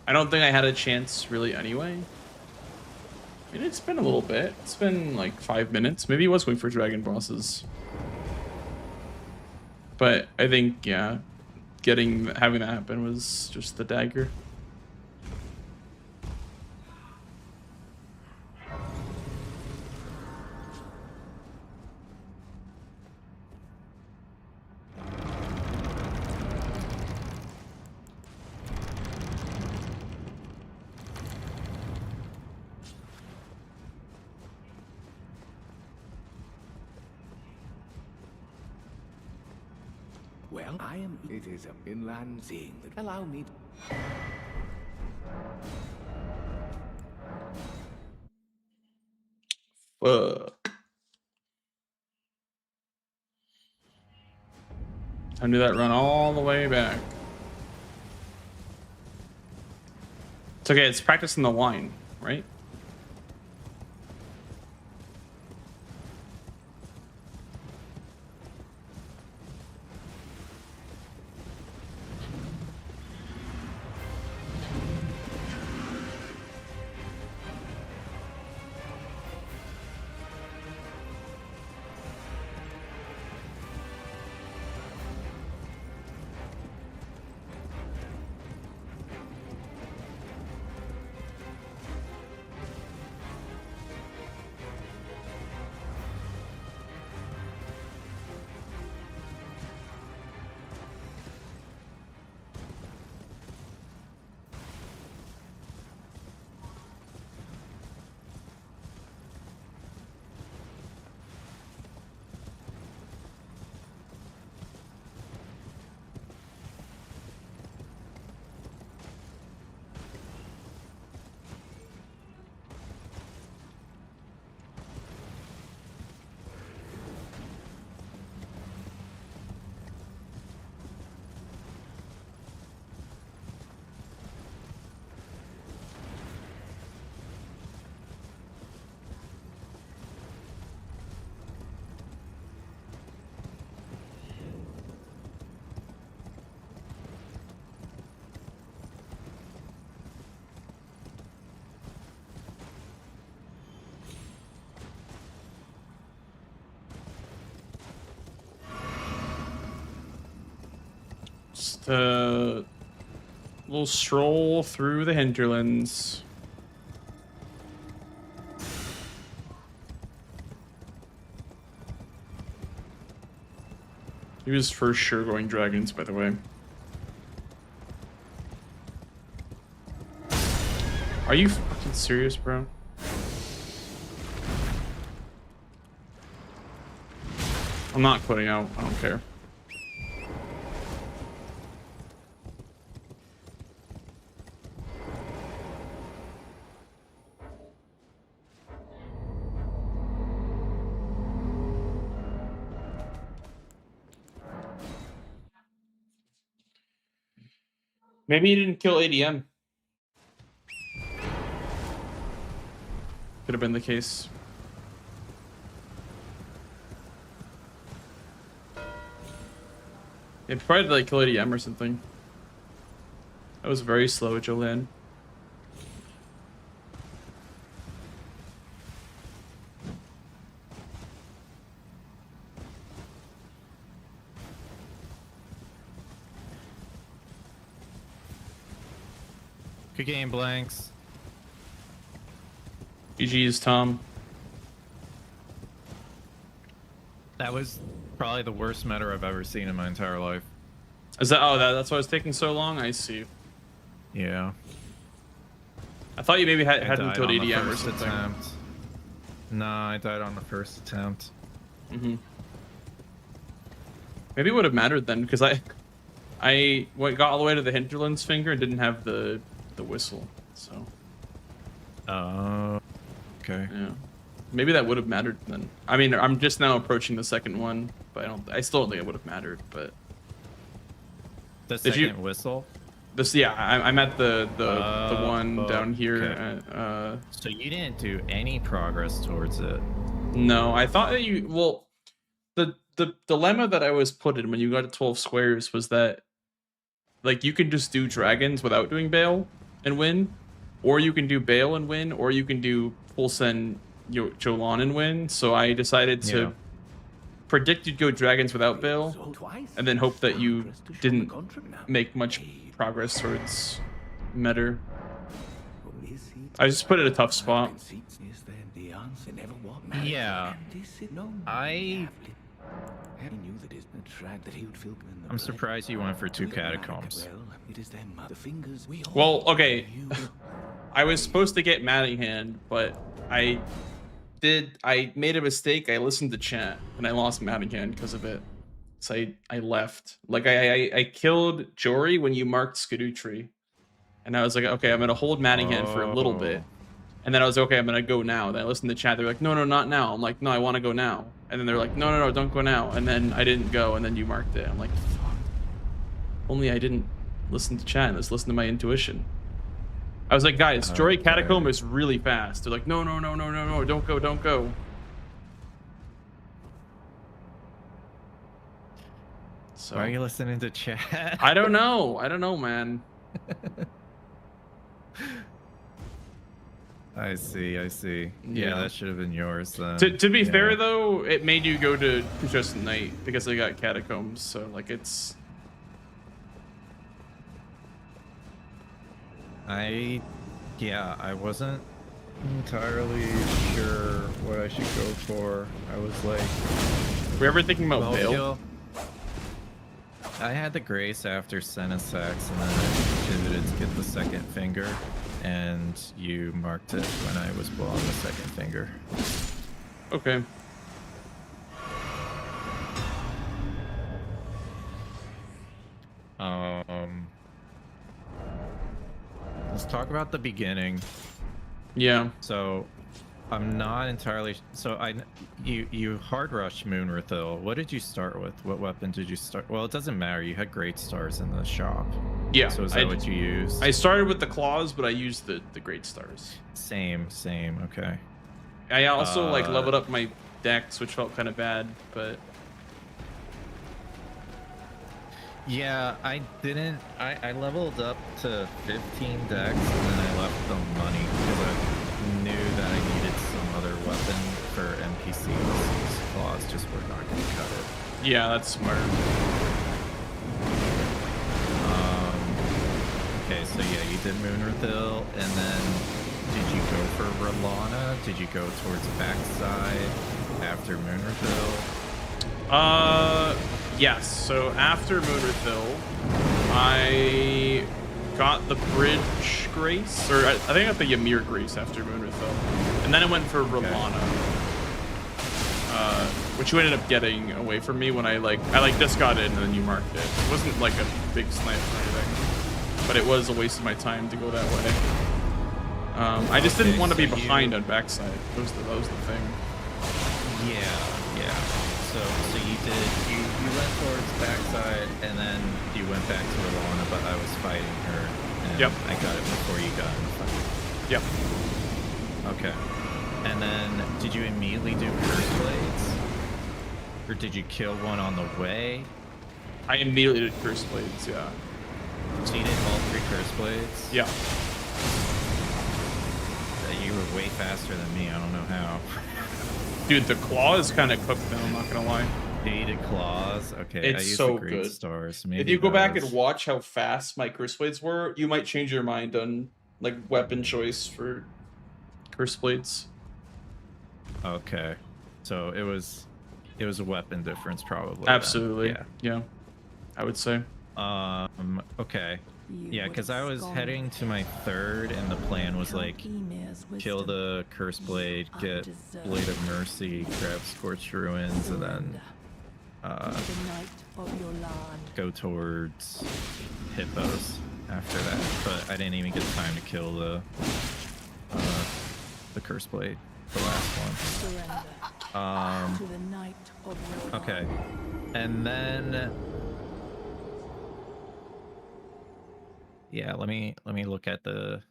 I don't think I had a chance really anyway. I mean, it's been a little bit. It's been like 5 minutes. Maybe he was going for dragon bosses. But I think, yeah, having that happen was just the dagger. Well, it is an inland seeing that allow me to... Fuck. I do that run all the way back. It's okay, it's practicing the line, right? Just a little stroll through the hinterlands. He was for sure going dragons, by the way. Are you fucking serious, bro? I'm not quitting out. I don't care. Maybe he didn't kill ADM. Could have been the case. It probably like kill ADM or something. That was very slow, Jolan. Good game, Blanks. GG's, Tom. That was probably the worst meta I've ever seen in my entire life. Is that that's why it's taking so long? I see. Yeah. I thought you maybe hadn't died killed on the ADM or first something. attempt. Nah, I died on the first attempt. Mm-hmm. Maybe it would have mattered then, because I got all the way to the hinterlands finger and didn't have the whistle. So. Okay. Yeah. Maybe that would have mattered then. I mean, I'm just now approaching the second one, but I still don't think it would have mattered. But the second whistle. Yeah, I'm at the one down here. Okay. So you didn't do any progress towards it. No, I thought that you. Well, the dilemma that I was put in when you got to 12 squares was that, like, you can just do dragons without doing Bale and win, or you can do Bale and win, or you can do full send Jolan and win. So I decided to predict you'd go dragons without Bale, and then hope that you didn't make much progress towards meta. I just put it in a tough spot. Yeah. I'm surprised you went for 2 catacombs. Well, okay. I was supposed to get Mattingham, but I made a mistake. I listened to chat and I lost Mattingham because of it. So I left. Like I killed Jory when you marked Skadutri. And I was like, okay, I'm gonna hold Mattingham for a little bit. And then I was okay, I'm gonna go now. Then I listened to chat, they're like, no, not now. I'm like, no, I wanna go now. And then they're like, no, don't go now. And then I didn't go, and then you marked it. I'm like, fuck. Only I didn't listen to chat, let's listen to my intuition. I was like, guys, Jory Catacomb is really fast. They're like, no, don't go. So Why are you listening to chat? I don't know, man. I see. Yeah. That should have been yours then. To be fair though, it made you go to just Night because they got catacombs, so like it's. I wasn't entirely sure what I should go for. I was like, Were you ever thinking about Bale? I had the grace after Senesax, and then I pivoted to get the second finger, and you marked it when I was below the second finger. Okay. Let's talk about the beginning. Yeah. So, I'm not entirely. So you hard rushed Moonrathil. What did you start with? What weapon did you start? Well, it doesn't matter. You had great stars in the shop. Yeah. So is that what you used? I started with the claws, but I used the great stars. Same. Okay. I also like leveled up my dex, which felt kind of bad, but. Yeah, I didn't. I leveled up to 15 dex, and then I left the money because I knew that I needed some other weapon for NPCs. These claws just were not going to cut it. Yeah, that's smart. So yeah, you did Moonrathil, and then did you go for Rolana? Did you go towards backside after Moonrathil? Yes. So after Moonrathil, I got the Bridge Grace, or I think I got the Ymir Grace after Moonrathil, and then I went for Rolana, which you ended up getting away from me when I just got in and then you marked it. It wasn't like a big snipe or anything, but it was a waste of my time to go that way. I just didn't want to be behind on backside. That was the thing. Yeah. So you went towards backside, and then you went back to Rolana, but I was fighting her, and Yep. I got it before you got in the fight. Yep. Okay. And then did you immediately do Curse Blades? Or did you kill one on the way? I immediately did Curse Blades, yeah. So you did all 3 Curse Blades? Yeah. You were way faster than me, I don't know how. Dude, the claw is kind of cooked now, I'm not gonna lie. Dated claws. Okay, I It's used so the green good. stars. If Maybe you go back those. and watch how fast my Curse Blades were, you might change your mind on like weapon choice for Curse Blades. Okay, so it was a weapon difference probably. Absolutely. Then. Yeah. I would say. Okay. Yeah, because I was heading to my 3rd, and the plan was like kill the Curse Blade, get Blade of Mercy, grab Scorched Ruins, and then go towards Hippos after that. But I didn't even get time to kill the Curse Blade, the last one. Okay, and then. Yeah, let me look at the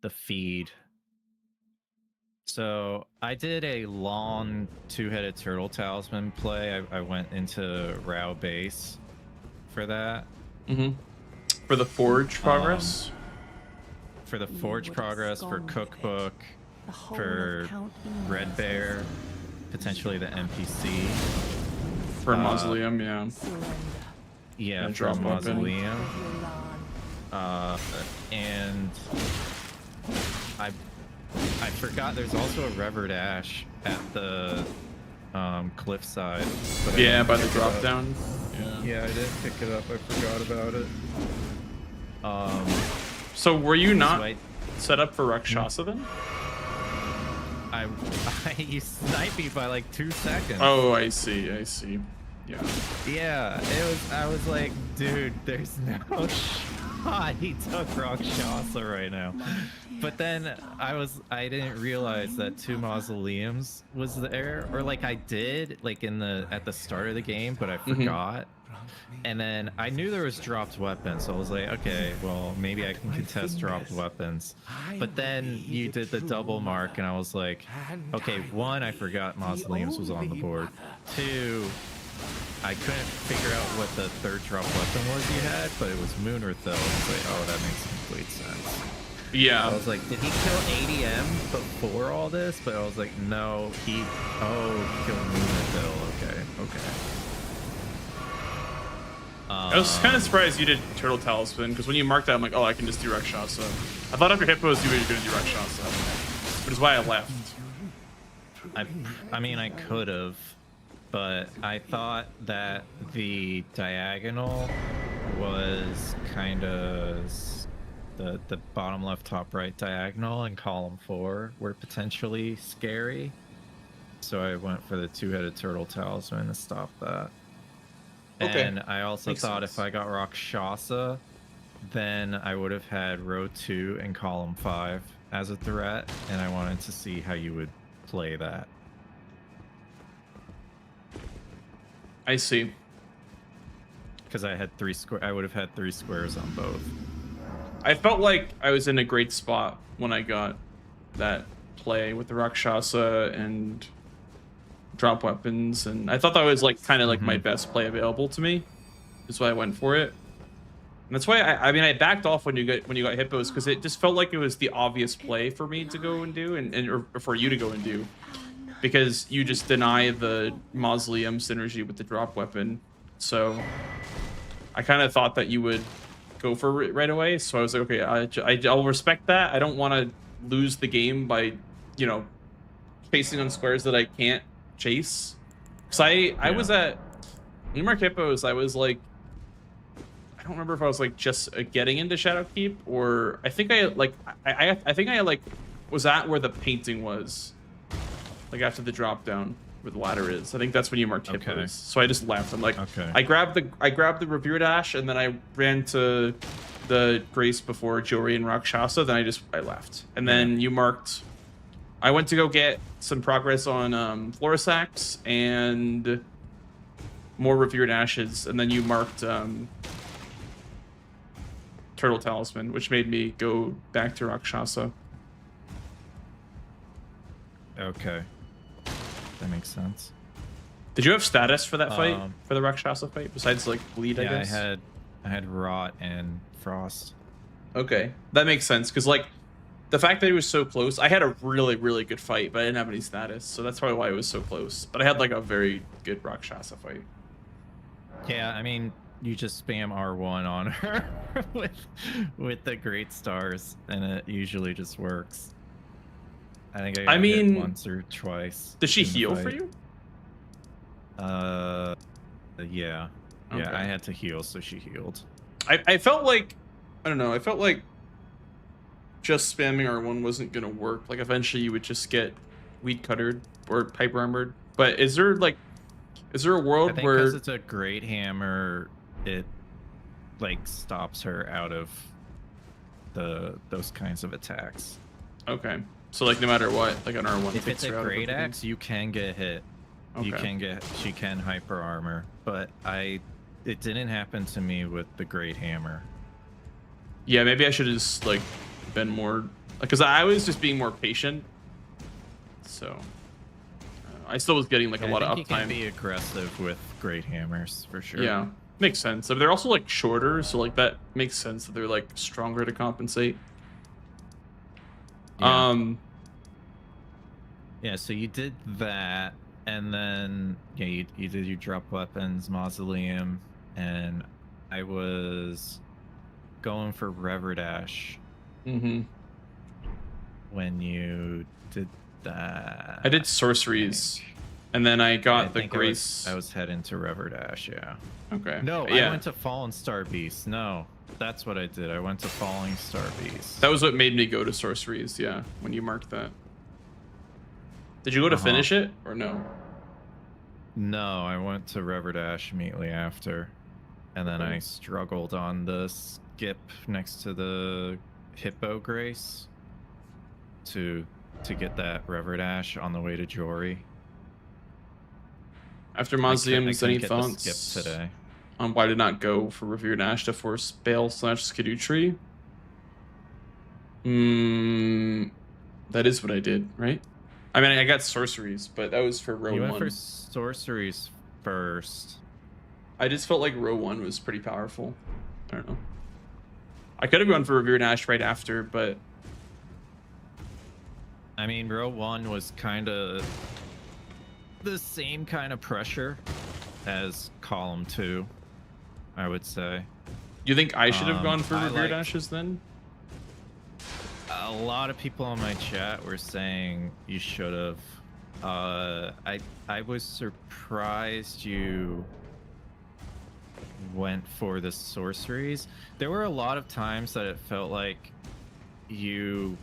feed. So I did a long 2-headed turtle talisman play. I went into Rao base for that. Mm-hmm. For the Forge progress? For the Forge progress, for Cookbook, for Red Bear, potentially the NPC. For Mausoleum, yeah. Yeah, And for drop weapon. Mausoleum. And I forgot there's also a Revered Ash at the cliffside. But Yeah, by the drop down. Yeah, I didn't pick it up. I forgot about it. So were you not so set up for Rakshasa then? you sniped me by like 2 seconds. Oh, I see. Yeah. Yeah, I was like, dude, there's no shot he took Rakshasa right now. But then I didn't realize that 2 mausoleums was there, or like I did like at the start of the game, but I forgot. And then I knew there was dropped weapons, so I was like, okay, well, maybe I can contest dropped weapons. But then you did the double mark, and I was like, okay, 1, I forgot mausoleums was on the board. 2, I couldn't figure out what the 3rd drop weapon was you had, but it was Moonrathil. I was like, oh, that makes complete sense. Yeah. I was like, did he kill ADM before all this? But I was like, no, he killed Moonrathil. Okay. I was kind of surprised you did Turtle Talisman, because when you marked that, I'm like, oh, I can just do Rakshasa. I thought after Hippos you were going to do Rakshasa, which is why I left. I mean, I could have, but I thought that the diagonal was kind of the bottom left, top right diagonal in column 4 were potentially scary. So I went for the 2-headed turtle talisman to stop that. Okay. And I also thought sense. if I got Rakshasa, then I would have had row 2 and column 5 as a threat, and I wanted to see how you would play that. I see. Because I had I would have had 3 squares on both. I felt like I was in a great spot when I got that play with the Rakshasa and drop weapons, and I thought that was like kind of like my best play available to me. That's why I went for it. And that's why I mean I backed off when you got Hippos, because it just felt like it was the obvious play for me to go and do, or for you to go and do, because you just deny the Mausoleum synergy with the drop weapon. So I kind of thought that you would go for it right away. So I was like, okay, I'll respect that. I don't want to lose the game by, you know, chasing on squares that I can't chase. Because I was at Newmark Hippos, I was like, I don't remember if I was like just getting into Shadowkeep, or I think I think I like was at where the painting was, like after the drop down where the ladder is. I think that's when you marked Hippos. Okay. So I just left. I'm like, Okay. I grabbed the Revered Ash, and then I ran to the Grace before Jory and Rakshasa. Then I left, and then you marked. I went to go get some progress on Florisax and more Revered Ashes, and then you marked Turtle Talisman, which made me go back to Rakshasa. Okay. That makes sense. Did you have status for that fight, for the Rakshasa fight, besides like bleed? Yeah, I guess I had rot and frost. Okay, that makes sense, because like the fact that he was so close, I had a really good fight, but I didn't have any status, so that's probably why it was so close. But I had like a very good Rakshasa fight. Yeah, I mean, you just spam R1 on her with the great stars, and it usually just works. I think I got hit once or twice. Did she in the heal for fight. you? Yeah. Okay. Yeah, I had to heal, so she healed. I felt like, I don't know, I felt like just spamming R1 wasn't gonna work. Like eventually you would just get weed cuttered or pipe armored. But is there a world I think where because it's a great hammer, it like stops her out of those kinds of attacks. Okay. So like no matter what, like an R1 If takes it's her a out of great everything? axe, you can get hit. Okay. She can hyper armor, but it didn't happen to me with the great hammer. Yeah, maybe I should have just like been more, because I was just being more patient. So I still was getting like a lot of You can uptime. be aggressive with great hammers for sure. Yeah, makes sense. But they're also like shorter, so like that makes sense that they're like stronger to compensate. Yeah. Yeah, so you did that, and then you did your drop weapons, mausoleum, and I was going for Reverdash Mm-hmm. when you did that. I did sorceries, and then I got the think grace. I was heading to Reverdash, yeah. Okay. No, yeah. I went to Fallen Star Beast. No, that's what I did. I went to Falling Star Beast. That was what made me go to sorceries. Yeah, when you marked that. Did you go to finish it or no? No, I went to Reverdash immediately after, and then I struggled on the skip next to the Hippo Grace to get that Reverdash on the way to Jory. After mausoleums, any get the thoughts skip today. on why did not go for Revered Ash to force Bale / Skidoo Tree? That is what I did, right? I mean, I got sorceries, but that was for row You 1. went for sorceries first. I just felt like row 1 was pretty powerful. I don't know. I could have gone for Revered Ash right after, but I mean, row 1 was kind of the same kind of pressure as column 2, I would say. you think I should have gone for I Revered liked- Ashes then? A lot of people on my chat were saying you should have. I was surprised you went for the sorceries. There were a lot of times that it felt like you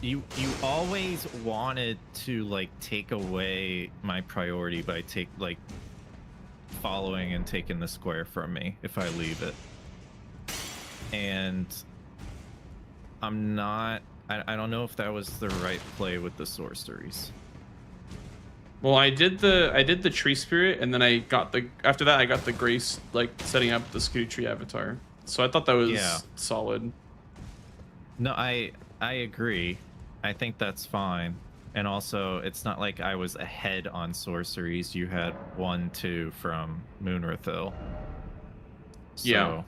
you always wanted to like take away my priority by following and taking the square from me if I leave it. And I'm not I don't know if that was the right play with the sorceries. Well, I did the tree spirit, and then after that I got the grace, like setting up the Skidoo Tree avatar. So I thought that was solid. No, I agree. I think that's fine. And also, it's not like I was ahead on sorceries. You had 1, 2 from Moonrathil. So, Yeah.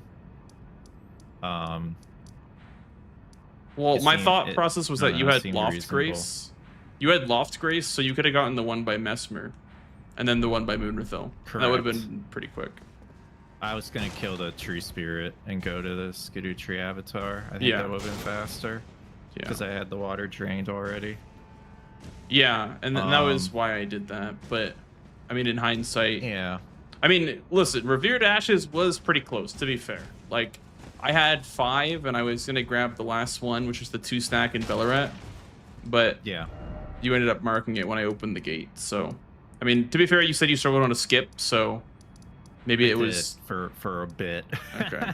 Well, my thought process was that you had Loft Grace. You had Loft Grace, so you could have gotten the one by Mesmer, and then the one by Moonrathil. That would have been pretty quick. I was gonna kill the tree spirit and go to the skidoo tree avatar. I think Yeah. that would have been faster. Yeah. Because I had the water drained already. Yeah, and that was why I did that. But I mean, in hindsight, Yeah. I mean, listen, Revered Ashes was pretty close, to be fair. Like, I had 5, and I was gonna grab the last one, which is the 2-stack in Bellarat, but Yeah. you ended up marking it when I opened the gate. So, I mean, to be fair, you said you struggled on a skip, so maybe it was for a bit. Okay.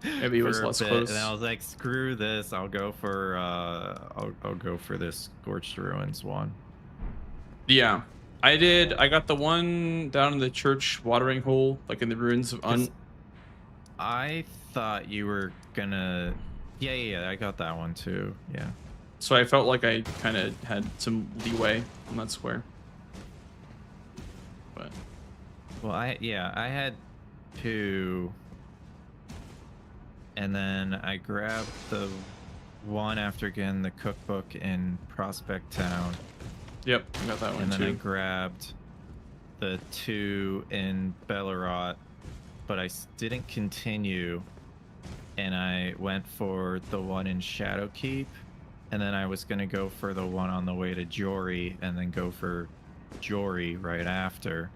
Maybe it was For a less bit, close. And I was like, screw this. I'll go for I'll go for this Scorched Ruins one. Yeah, I did. I got the one down in the church watering hole, like in the ruins of I thought you were gonna. Yeah. I got that one too. Yeah. So I felt like I kind of had some leeway on that square. But Well, I had 2. And then I grabbed the one after getting the cookbook in Prospect Town. yep, I got that one And then too. I grabbed the 2 in Bellarat, but I didn't continue. And I went for the one in Shadowkeep. And then I was going to go for the one on the way to Jory and then go for Jory right after.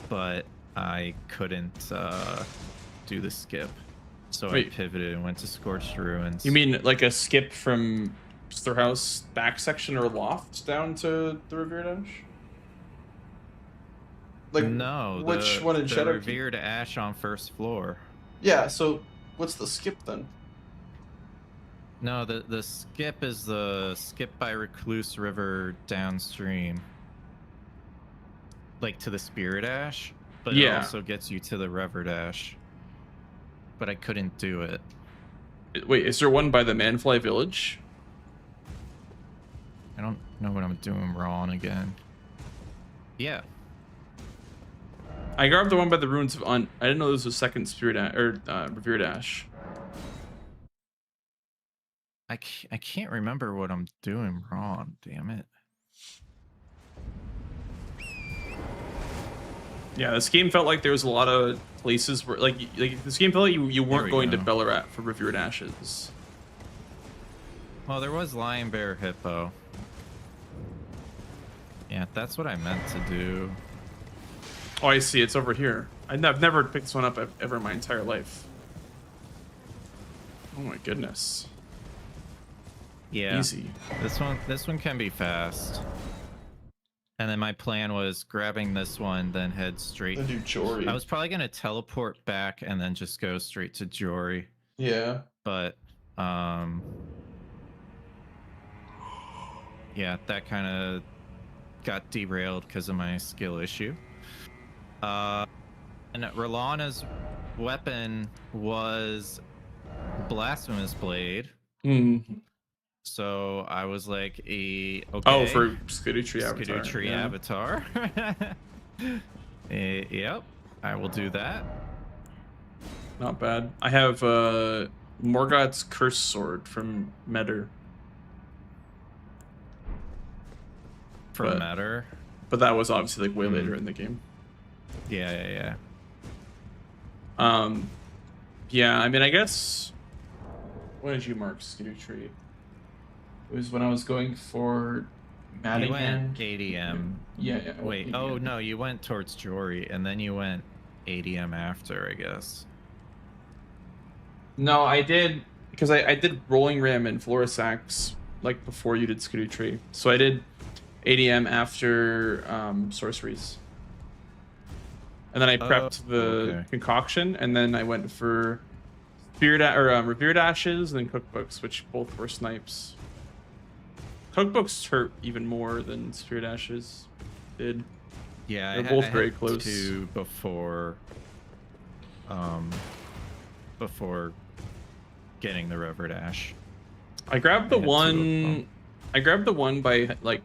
But I couldn't do the skip. So Wait. I pivoted and went to Scorched Ruins. You mean like a skip from Storehouse back section or loft down to the Revered Ash? Like, no, which one in the Shadowkeep? Revered Ash on first floor. Yeah, so what's the skip then? No, the skip is the skip by Recluse River downstream. Like to the Spirit Ash, but it Yeah. also gets you to the Revered Ash. But I couldn't do it. Wait, is there one by the Manfly Village? I don't know what I'm doing wrong again. Yeah. I grabbed the one by the ruins of I didn't know there was a second Spirit Revered Ash. I can't remember what I'm doing wrong. Damn it. Yeah, this game felt like there was a lot of places where, like this game felt like you weren't we going to go. Bellarat for Revered Ashes. Well, there was Lion Bear Hippo. Yeah, that's what I meant to do. Oh, I see. It's over here. I've never picked this one up ever in my entire life. Oh my goodness. Yeah. Easy. This one can be fast. And then my plan was grabbing this one, then head straight. do Jory. I was probably gonna teleport back and then just go straight to Jory, Yeah. but yeah, that kind of got derailed because of my skill issue. And Rolana's weapon was Blasphemous Blade. So I was like, okay. Oh, for Skidoo Tree Avatar. Skidoo Tree yeah. Avatar. Yep, I will do that. Not bad. I have Morgoth's Curse Sword from Metter. For But- matter. But that was obviously like way later in the game. Yeah. Yeah, I mean, I guess... When did you mark Skidoo Tree? It was when I was going for You Maddingham. went ADM. Yeah. Wait, oh no, you went towards Jory, and then you went ADM after, I guess. No, I did, because I did Rolling Rim and Florisax, like, before you did Skidoo Tree. So I did ADM after Sorceries. And then I prepped the concoction, and then I went for Revered Ashes and then Cookbooks, which both were snipes. Cookbooks hurt even more than Spirit Ashes did. Yeah, They're I both had very close. 2 before getting the Revered Ash. I grabbed the I had 2 of one. them. I grabbed the one by like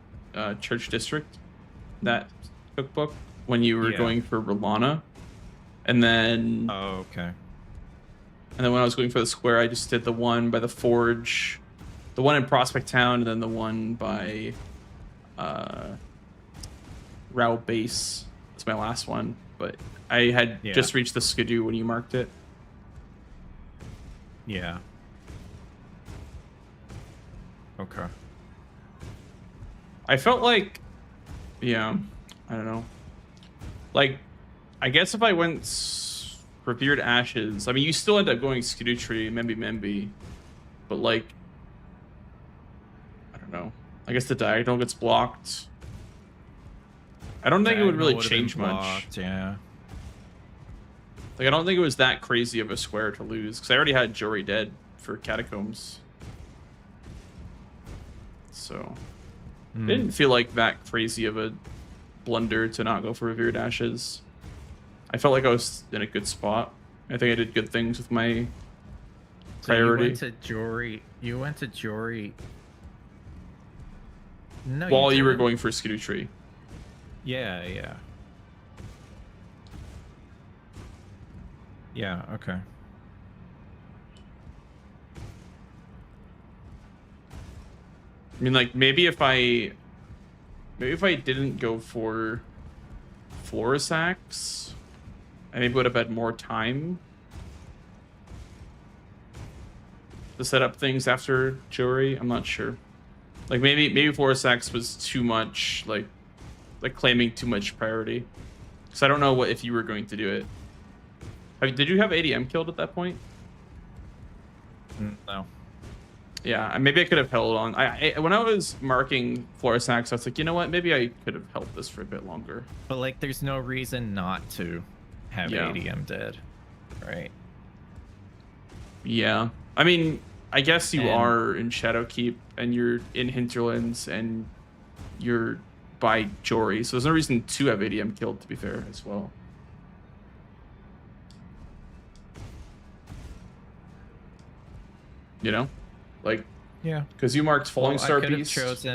Church District, that cookbook when you were Yeah. going for Rolana, and then Oh, okay. when I was going for the square, I just did the one by the Forge, the one in Prospect Town, and then the one by Rao Base. That's my last one. but I had Yeah. just reached the skidoo when you marked it. Yeah. Okay. I felt like, yeah, I don't know. Like, I guess if I went Revered Ashes, I mean, you still end up going Skidoo Tree, Memby, but like, I don't know. I guess the diagonal gets blocked. I don't think it would Diagonal really would've been change much. blocked, yeah. Like, I don't think it was that crazy of a square to lose, because I already had Jory dead for Catacombs. So, it didn't feel like that crazy of a blunder to not go for Revered Ashes. I felt like I was in a good spot. I think I did good things with my priority. So you went to Jory. No, While you were didn't. going for Skidoo Tree. Yeah, yeah. Yeah, okay. I mean, like, maybe if I didn't go for Florisax, I maybe would have had more time to set up things after Jory. I'm not sure. Like, maybe Florisax was too much, like claiming too much priority. Because I don't know if you were going to do it. Did you have ADM killed at that point? No. Yeah, maybe I could have held on. When I was marking Florisax, I was like, you know what? Maybe I could have held this for a bit longer. But like, there's no reason not to have Yeah. ADM dead, right? Yeah. I mean, I guess you And- are in Shadowkeep, and you're in Hinterlands, and you're by Jory, so there's no reason to have ADM killed, to be fair, as well. You know? Like, Yeah. because you marked Falling Star I could have Beast.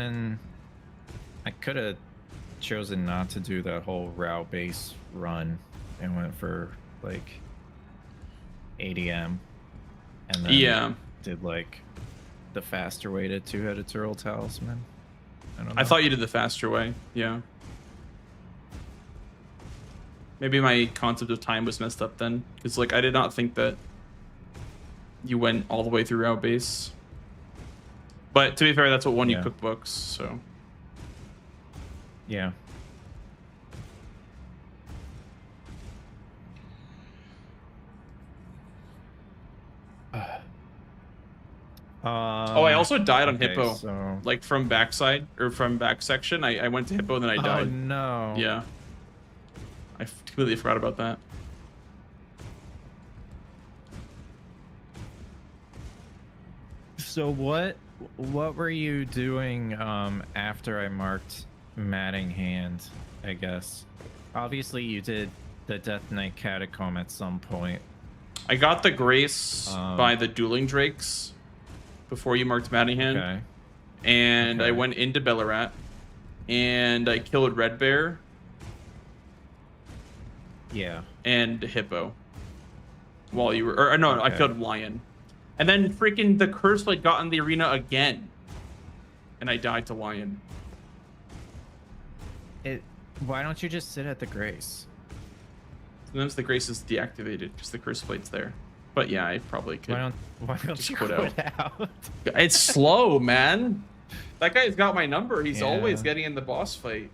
I could have chosen not to do that whole route base run and went for like ADM, and then Yeah. did like the faster way to two-headed Turtle Talisman. I don't know. I thought you did the faster way. Yeah. Maybe my concept of time was messed up then. Because, like, I did not think that you went all the way through route base. But to be fair, that's what won you Yeah. cookbooks, so. Yeah. Oh, I also died on okay, Hippo. So... Like, from backside, or from back section. I went to Hippo, and then I Oh died. no. Yeah. I completely forgot about that. So what were you doing after I marked Matting Hand, I guess? Obviously you did the Death Knight Catacomb at some point. I got the Grace by the Dueling Drakes before you marked Mattinghand. Okay. And I Okay. went into Bellarat. And I killed Red Bear Yeah. and Hippo. While you were... Or no, I Okay. killed Lion. And then freaking the Curse Blade got in the arena again. And I died to Lion. Why don't you just sit at the Grace? Sometimes the Grace is deactivated because the Curse Blade's there. But yeah, I probably could. Why don't Just you quit quit out? It's slow, man. That guy's got my number. He's Yeah. always getting in the boss fight.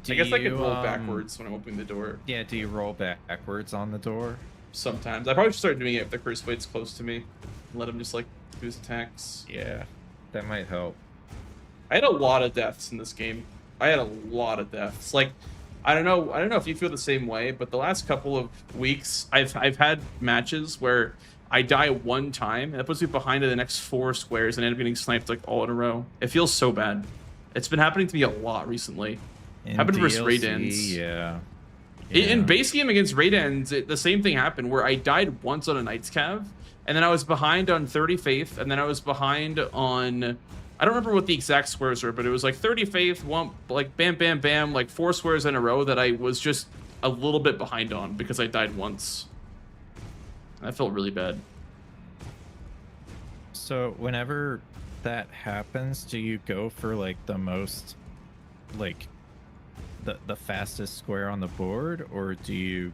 Do I guess I could you, roll backwards when I'm opening the door. Yeah, do you roll backwards on the door? Sometimes. I probably should start doing it if the Curse Blade's close to me. Let him just, like, do his attacks. Yeah, that might help. I had a lot of deaths in this game. I had a lot of deaths. Like, I don't know if you feel the same way, but the last couple of weeks, I've had matches where I die one time, and that puts me behind in the next 4 squares, and I end up getting sniped, like, all in a row. It feels so bad. It's been happening to me a lot recently. Happened versus Raidens. Yeah. In base game against Raidens, the same thing happened where I died once on a Knight's Cav, and then I was behind on 30 Faith, and then I was behind on... I don't remember what the exact squares were, but it was like 30 Faith, one, like bam, bam, bam, like 4 squares in a row that I was just a little bit behind on because I died once. I felt really bad. So whenever that happens, do you go for like the most like the fastest square on the board, or did you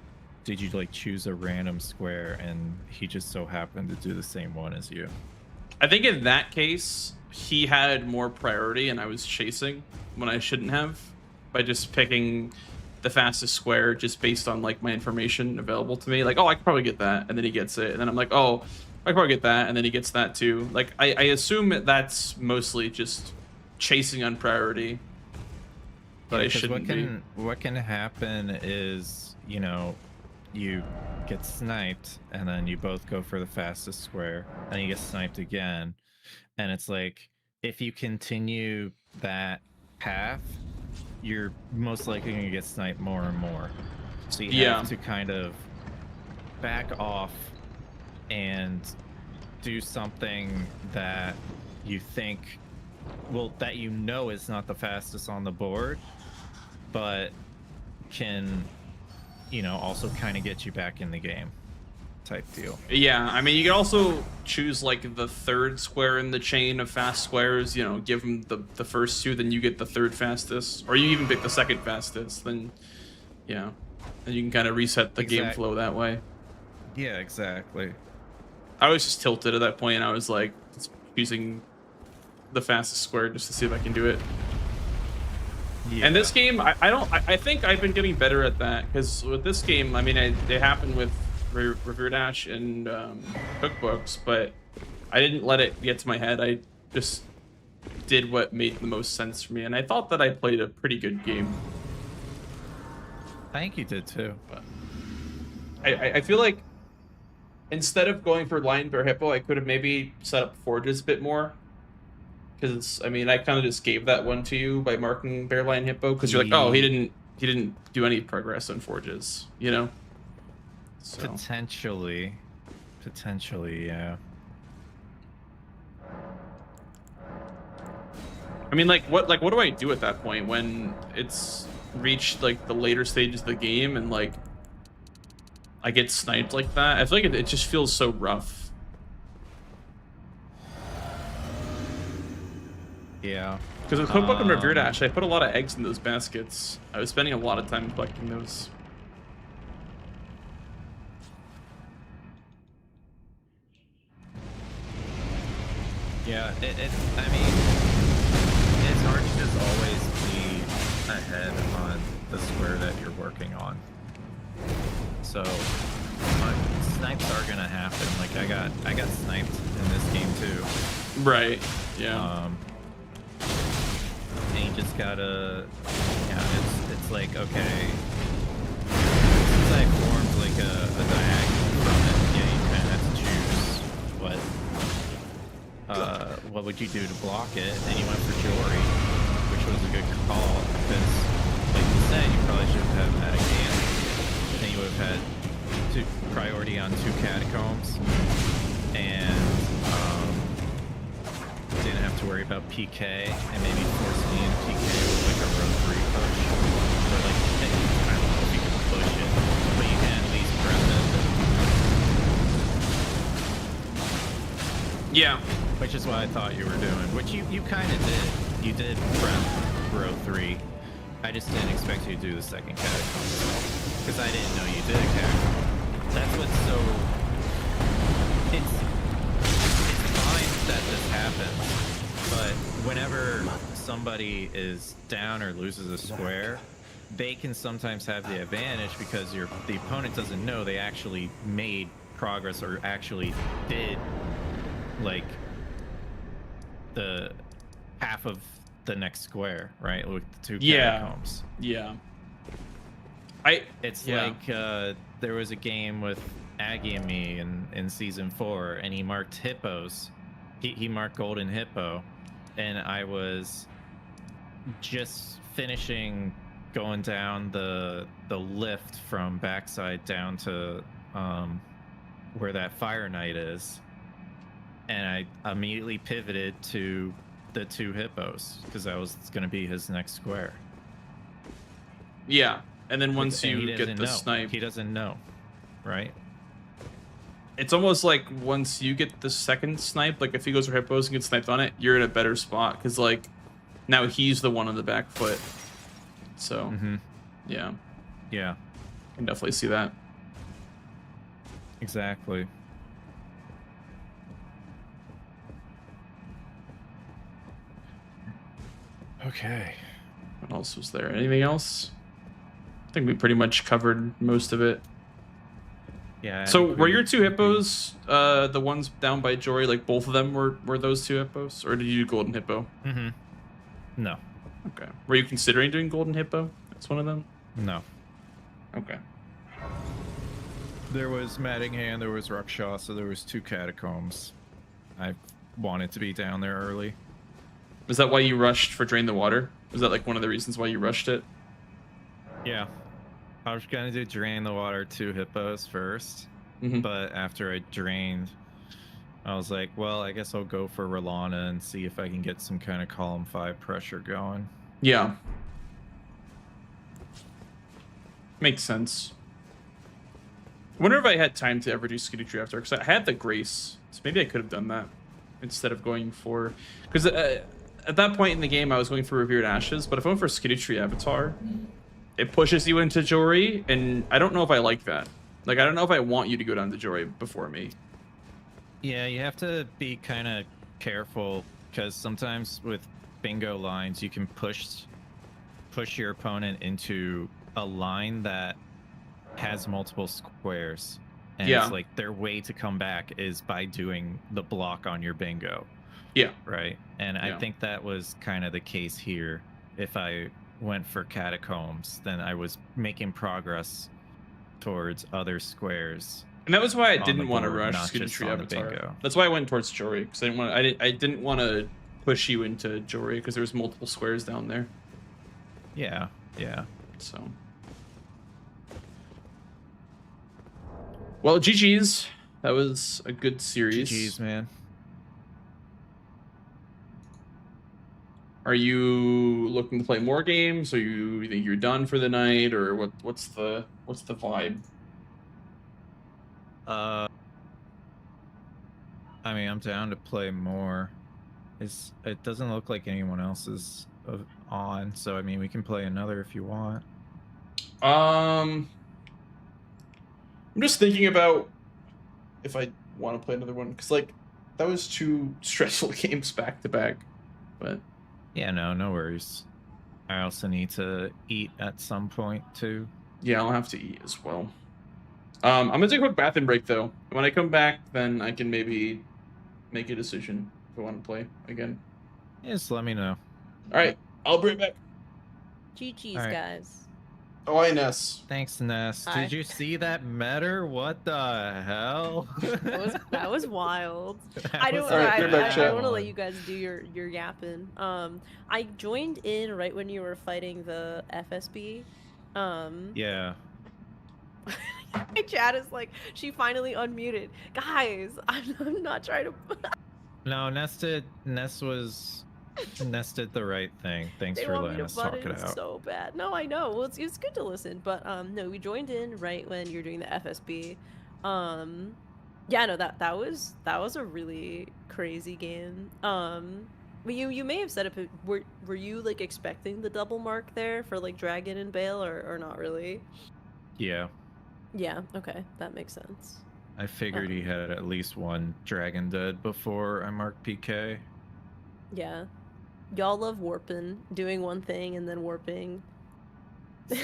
like choose a random square and he just so happened to do the same one as you? I think in that case, he had more priority and I was chasing when I shouldn't have by just picking the fastest square just based on like my information available to me. Like, oh, I could probably get that. And then he gets it. And then I'm like, oh, I could probably get that. And then he gets that too. Like, I assume that's mostly just chasing on priority. But I shouldn't what can happen is, you know, you get sniped and then you both go for the fastest square and you get sniped again. And it's like, if you continue that path, you're most likely going to get sniped more and more. So you have to kind of back off and do something that you think, well, that you know is not the fastest on the board, but can, you know, also kind of get you back in the game type deal. Yeah, I mean, you can also choose like the third square in the chain of fast squares, you know, give them the first two, then you get the third fastest, or you even pick the second fastest, then yeah, and you can kind of reset the game flow that way. Yeah, exactly. I was just tilted at that point, and I was like choosing the fastest square just to see if I can do it. Yeah. And this game, I think I've been getting better at that, because with this game, I mean, it happened with Revere Dash and cookbooks, but I didn't let it get to my head. I just did what made the most sense for me, and I thought that I played a pretty good game. I think you did too. But I feel like instead of going for Lion Bear Hippo, I could have maybe set up forges a bit more. Because I mean, I kind of just gave that one to you by marking Bear Lion Hippo, because you're like, oh, he didn't do any progress on forges, you know. So. Potentially, yeah. I mean, like what do I do at that point when it's reached like the later stages of the game and like I get sniped like that? I feel like it just feels so rough. Yeah. Because with Cookbook and Revere Dash, I put a lot of eggs in those baskets. I was spending a lot of time collecting those. Yeah, I mean, it's hard to just always be ahead on the square that you're working on. So, snipes are gonna happen. Like I got sniped in this game too. Right. Yeah. And you just gotta, yeah, it's like, okay, since I formed like a diagonal from it, yeah, you kind of have to choose what would you do to block it, and you went for Jory, which was a good call, because, like you said, you probably should have had a game, then you would have had priority on 2 catacombs, and didn't have to worry about PK, and maybe force me in PK with like a row 3 push, or like, I don't know if you can push it, but you can at least press it. Yeah. Which is what I thought you were doing, which you kind of did. You did prep row 3. I just didn't expect you to do the second catacomb, because I didn't know you did a catacomb. That's what's so... It's fine that this happens, but whenever somebody is down or loses a square, they can sometimes have the advantage because the opponent doesn't know they actually made progress or actually did, like, the half of the next square, right? With the 2 catacombs. Yeah. It's like there was a game with Aggie and me in season 4, and he marked hippos. He marked golden hippo, and I was just finishing going down the lift from backside down to where that Fire Knight is. And I immediately pivoted to the 2 hippos because that was going to be his next square. Yeah, and then once you get the snipe, he doesn't know, right? It's almost like once you get the second snipe, like if he goes for hippos and gets sniped on it, you're in a better spot because like now he's the one on the back foot. So, Mm-hmm. yeah, Yeah, can definitely see that. exactly. Okay. What else was there? Anything else? I think we pretty much covered most of it. Yeah. I So think were we- your two hippos the ones down by Jory? Like both of them were those two hippos, or did you do golden hippo? Mm-hmm. No. Okay. Were you considering doing golden hippo? That's one of them. No. Okay. There was Mattingham, there was Ruckshaw, so there was 2 catacombs. I wanted to be down there early. Is that why you rushed for Drain the Water? Was that like one of the reasons why you rushed it? Yeah. I was gonna do Drain the Water 2 hippos first, Mhm. but after I drained, I was like, well, I guess I'll go for Rolana and see if I can get some kind of column 5 pressure going. Yeah. Makes sense. I wonder if I had time to ever do Skitty Tree after, because I had the Grace, so maybe I could have done that instead of going for... Because at that point in the game, I was going for Revered Ashes, but if I went for Skitty Tree Avatar, it pushes you into Jory, and I don't know if I like that. Like, I don't know if I want you to go down to Jory before me. Yeah, you have to be kind of careful, because sometimes with bingo lines, you can push your opponent into a line that has multiple squares, and Yeah. it's like their way to come back is by doing the block on your bingo, Yeah. right? And I Yeah. think that was kind of the case here. If I went for catacombs, then I was making progress towards other squares. And that was why I On didn't the want to board, rush not Skitty just Tree on the Avatar. bingo. That's why I went towards Jory, because I didn't want to push you into Jory, because there's multiple squares down there. Yeah, yeah. So, well, GG's. That was a good series. GG's, man. Are you looking to play more games? Or you think you're done for the night, or what's the vibe? I mean, I'm down to play more. It doesn't look like anyone else is on, so I mean, we can play another if you want. I'm just thinking about if I want to play another one, because like that was 2 stressful games back to back. But Yeah, no worries. I also need to eat at some point too. yeah, I'll have to eat as well. I'm gonna take a quick bathroom break though. When I come back, then I can maybe make a decision if I want to play again. Just let me know. All right, I'll be right back. GG's, All right. guys. Oh, hi, Ness. Thanks, Ness. Hi. Did you see that meter? What the hell? That was wild. That I don't. was All right, I, get back, I, chat. want to let you guys do your yapping. I joined in right when you were fighting the FSB. Yeah. My chat is like, she finally unmuted. Guys, I'm not trying to. No, Ness did the right thing. Thanks They for want letting me us to butt talk in it out. so bad. No, I know. Well, it's good to listen, but no, we joined in right when you're doing the FSB. Yeah, no, that was a really crazy game. But you may have set up. Were you like expecting the double mark there for like Dragon and Bale, or not really? Yeah. Yeah. Okay, that makes sense. I figured he had at least one dragon dead before I marked PK. Yeah. Y'all love warping, doing one thing and then warping.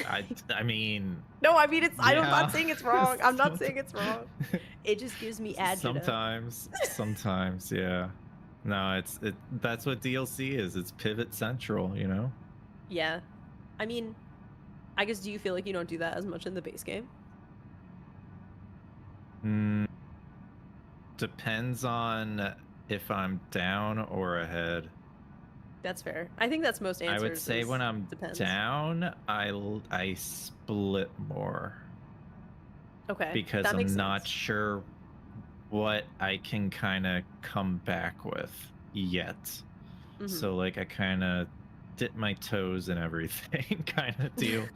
I mean, No, I mean it's. I'm Yeah. not saying it's wrong. I'm not saying it's wrong. It just gives me agita. sometimes, yeah. No, that's what DLC is. It's pivot central, you know? Yeah. I mean, I guess, do you feel like you don't do that as much in the base game? Depends on if I'm down or ahead. That's fair. I think that's most answers. I would say is when I'm depends. down, I split more Okay. because that I'm makes not sense. sure what I can kind of come back with yet. Mhm. So like I kind of dip my toes in everything kind of deal.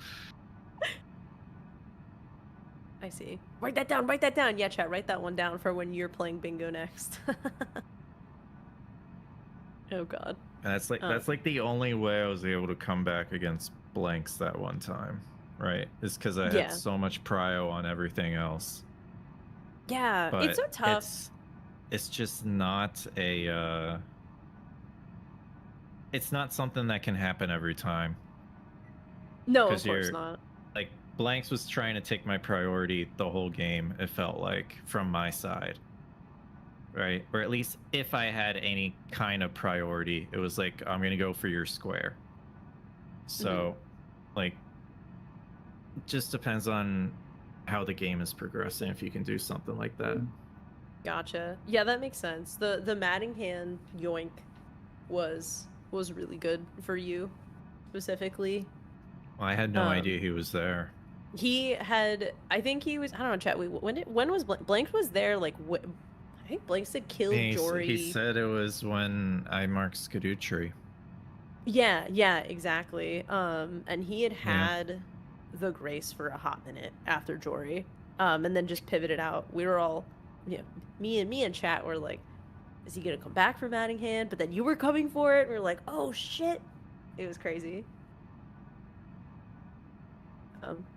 I see. Write that down. Write that down. Yeah, chat. Write that one down for when you're playing bingo next. Oh God. And that's like the only way I was able to come back against blanks that one time, right? Is because I Yeah. had so much prio on everything else. Yeah, But it's so tough. It's just not a. It's not something that can happen every time. No, of 'cause course you're- not. Like blanks was trying to take my priority the whole game. It felt like from my side, right? Or at least if I had any kind of priority, it was like I'm gonna go for your square. So, like, it just depends on how the game is progressing. If you can do something like that. Gotcha. Yeah, that makes sense. The Mattingham yoink was really good for you specifically. Well, I had no idea he was there. He had, I think he was, I don't know, chat. When was Blank was there? Like, I think Blank said kill Jory. He said it was when I marked Scaducci. Yeah, exactly. And he had the Grace for a hot minute after Jory, and then just pivoted out. We were all, me and chat were like, is he gonna come back for Mattingham? But then you were coming for it. And we were like, oh shit, it was crazy.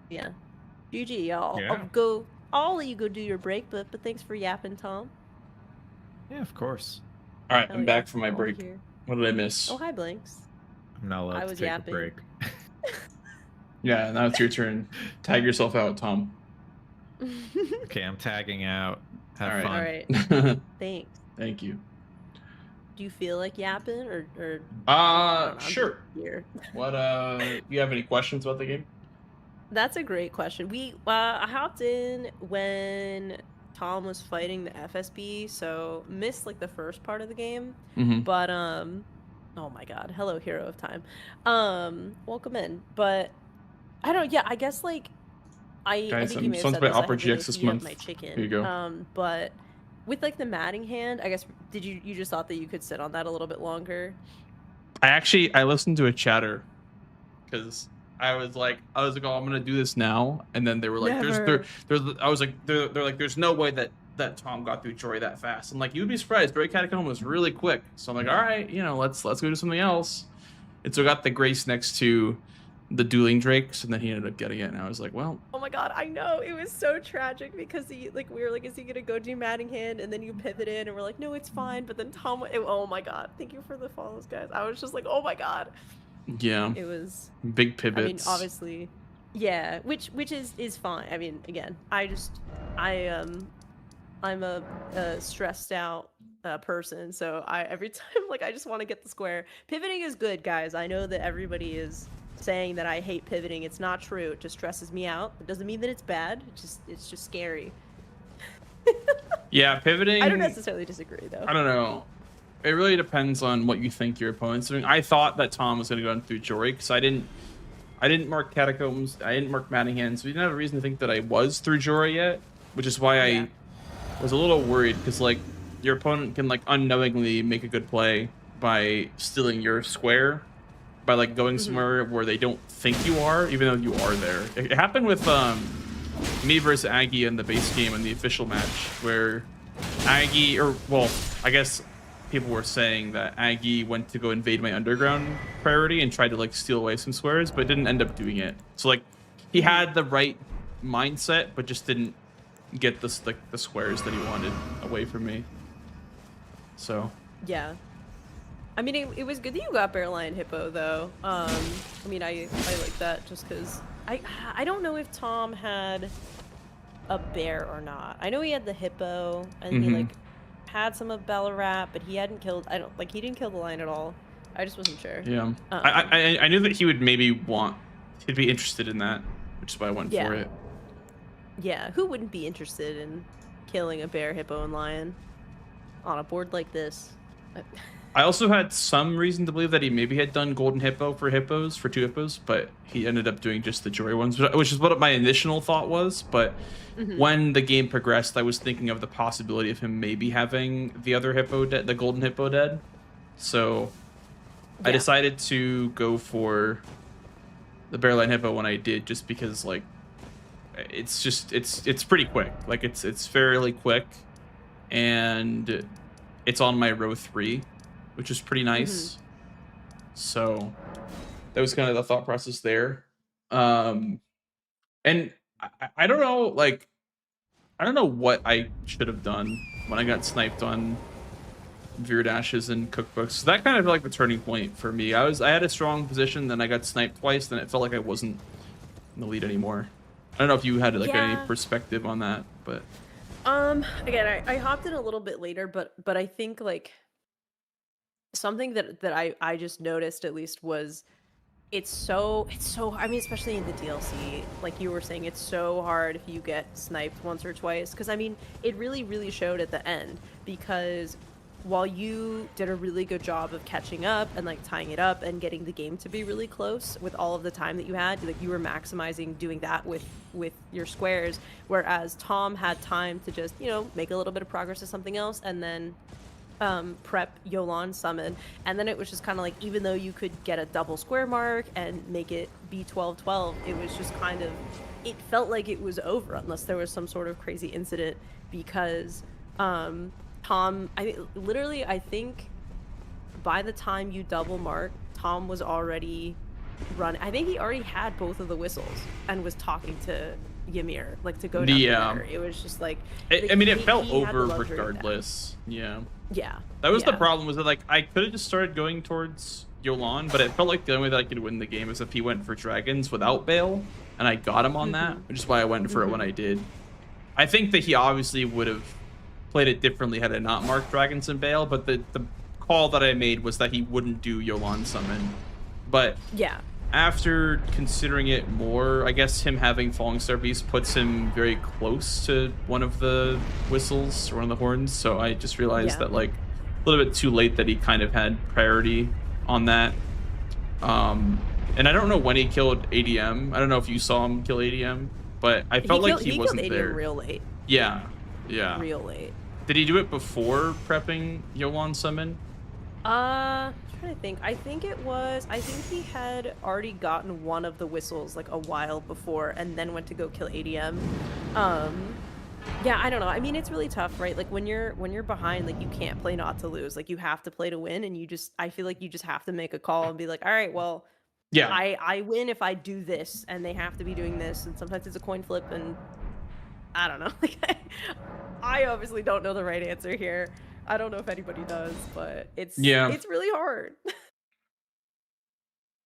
Yeah, GG, y'all. Yeah. I'll let you go do your break, but thanks for yapping, Tom. Yeah, of course. All right, Hell I'm yeah, back from my over break. here. What did I miss? Oh, hi, Blanks. I'm not allowed I to was take yapping. a break. Yeah, now it's your turn. Tag yourself out, Tom. Okay, I'm tagging out. Have All All fun. right. Thanks. Thank you. Do you feel like yapping or Sure. Here. What you have any questions about the game? That's a great question. I hopped in when Tom was fighting the FSB, so missed like the first part of the game. Mm-hmm. But oh my god, hello hero of time. Welcome in. But I don't. Yeah, I guess like I Guys, think you may have someone's said by this. I Opera had to go GX this heat up month. my chicken. Here you go. But with like the matting hand, I guess did you just thought that you could sit on that a little bit longer? I listened to a chatter because I was like, oh, I'm gonna do this now, and then they were like, they're like, there's no way that Tom got through Jory that fast. I'm like, you'd be surprised. Jory Catacomb was really quick. So I'm like, all right, let's go do something else. And so I got the Grace next to the dueling Drakes, and then he ended up getting it, and I was like, well. Oh my god, I know, it was so tragic because we were like, is he gonna go do Mattingham? And then you pivoted and we're like, no, it's fine. But then Tom, oh my god, thank you for the follows, guys. I was just like, oh my god. Yeah. It was big pivots. I mean, obviously, yeah, which is fine. I mean, again, I'm a stressed out person, so every time like I just want to get the square. Pivoting is good, guys. I know that everybody is saying that I hate pivoting. It's not true. It just stresses me out. It doesn't mean that it's bad. It's just scary. Yeah, pivoting. I don't necessarily disagree though. I don't know. It really depends on what you think your opponent's doing. I thought that Tom was going to go in through Jory because I didn't mark Catacombs. I didn't mark Mattingham, so we didn't have a reason to think that I was through Jory yet, which is why I was a little worried because like your opponent can like unknowingly make a good play by stealing your square by like going somewhere where they don't think you are, even though you are there. It happened with me versus Aggie in the base game in the official match where Aggie, I guess people were saying that Aggie went to go invade my underground priority and tried to like steal away some squares, but didn't end up doing it. So like he had the right mindset, but just didn't get the squares that he wanted away from me. So yeah, I mean it was good that you got Bear Lion Hippo though. I mean I like that just because I don't know if Tom had a bear or not. I know he had the hippo and he like had some of Ballarat, but he hadn't killed. He didn't kill the lion at all. I just wasn't sure. Yeah, I knew that he would maybe he'd be interested in that, which is why I went for it. Yeah, who wouldn't be interested in killing a bear, hippo, and lion on a board like this? I also had some reason to believe that he maybe had done Golden Hippo for two hippos, but he ended up doing just the Jory ones, which is what my initial thought was. But when the game progressed, I was thinking of the possibility of him maybe having the other hippo, the Golden Hippo, dead. So I decided to go for the Bearline Hippo when I did, just because like it's pretty quick. Like it's fairly quick, and it's on my row 3. Which is pretty nice. So that was kind of the thought process there. And I don't know, like, I don't know what I should have done when I got sniped on Veer dashes and cookbooks. So that kind of like the turning point for me. I had a strong position, then I got sniped twice, then it felt like I wasn't in the lead anymore. I don't know if you had like any perspective on that, but again, I hopped in a little bit later, but I think like something that I just noticed at least was it's so I mean, especially in the DLC, like you were saying, it's so hard if you get sniped once or twice, because I mean it really showed at the end, because while you did a really good job of catching up and like tying it up and getting the game to be really close with all of the time that you had, like you were maximizing doing that with your squares, whereas Tom had time to just, you know, make a little bit of progress to something else and then prep Yolan summon, and then it was just kind of like, even though you could get a double square mark and make it be 12-12, it was just kind of, it felt like it was over unless there was some sort of crazy incident, because Tom, I think by the time you double mark, Tom was already running. I think he already had both of the whistles and was talking to Ymir, like to go down the ladder. It was just like, I mean, it felt over regardless. Yeah. That was the problem, was that like I could have just started going towards Yolan, but it felt like the only way that I could win the game is if he went for dragons without Bale, and I got him on that, which is why I went for it when I did. I think that he obviously would have played it differently had I not marked dragons and Bale, but the call that I made was that he wouldn't do Yolan summon. But yeah, after considering it more, I guess him having Falling Star Beast puts him very close to one of the whistles or one of the horns, so I just realized that like a little bit too late that he kind of had priority on that. And I don't know when he killed ADM. I don't know if you saw him kill ADM, but I felt like he wasn't killed there. ADM real late. Yeah. Real late. Did he do it before prepping Yolan summon? I'm trying to think. I think he had already gotten one of the whistles like a while before and then went to go kill ADM. Yeah, I don't know. I mean, it's really tough, right? Like when you're behind, like you can't play not to lose. Like you have to play to win, and I feel like you just have to make a call and be like, all right, well, yeah, I win if I do this, and they have to be doing this, and sometimes it's a coin flip, and I don't know. Like I obviously don't know the right answer here. I don't know if anybody does, but it's really hard.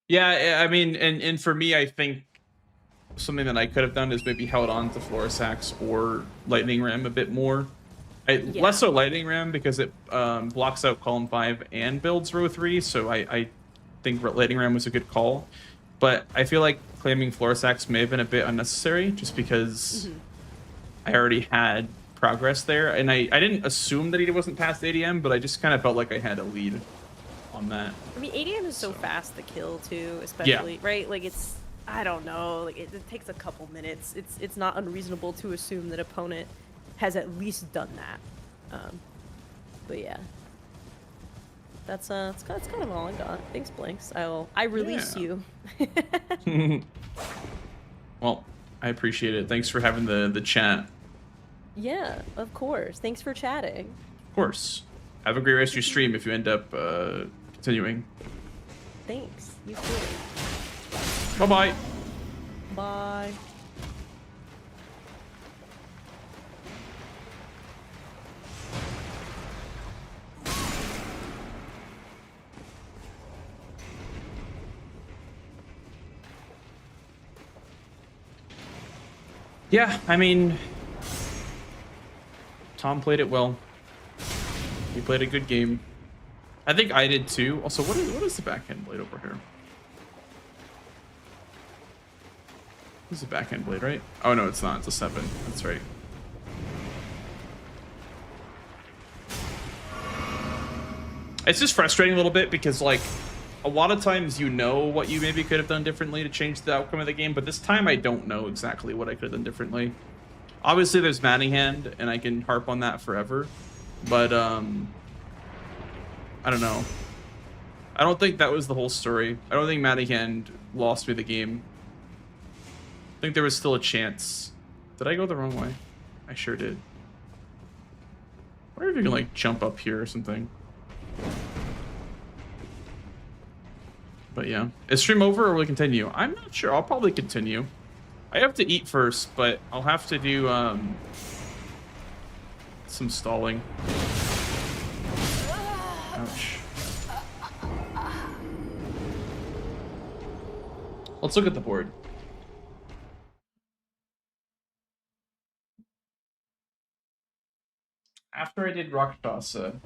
Yeah, I mean, and for me, I think something that I could have done is maybe held on to Florisax or Lightning Ram a bit more. Less so Lightning Ram because it blocks out column 5 and builds row 3, so I think Lightning Ram was a good call. But I feel like claiming Florisax may have been a bit unnecessary just because I already had progress there, and I didn't assume that he wasn't past ADM, but I just kind of felt like I had a lead on that. I mean, ADM is so fast to kill too, especially right? Like it's, I don't know, like it takes a couple minutes. It's not unreasonable to assume that opponent has at least done that. But yeah, that's kind of all I got. Thanks, Blanks. I release you. Well, I appreciate it. Thanks for having the chat. Yeah, of course. Thanks for chatting. Of course. Have a great rest of your stream if you end up continuing. Thanks. You too. Bye-bye. Bye. Yeah, I mean, Tom played it well. He played a good game. I think I did too. Also, what is the backhand blade over here? This is a backhand blade, right? Oh no, it's not. It's a 7. That's right. It's just frustrating a little bit because like a lot of times you know what you maybe could have done differently to change the outcome of the game, but this time I don't know exactly what I could have done differently. Obviously there's Manninghand and I can harp on that forever, but I don't know. I don't think that was the whole story. I don't think Manninghand lost me the game. I think there was still a chance. Did I go the wrong way? I sure did. I wonder if you can like jump up here or something. But yeah, is stream over or will we continue? I'm not sure. I'll probably continue. I have to eat first, but I'll have to do some stalling. Ouch. Let's look at the board. After I did Rakshasa,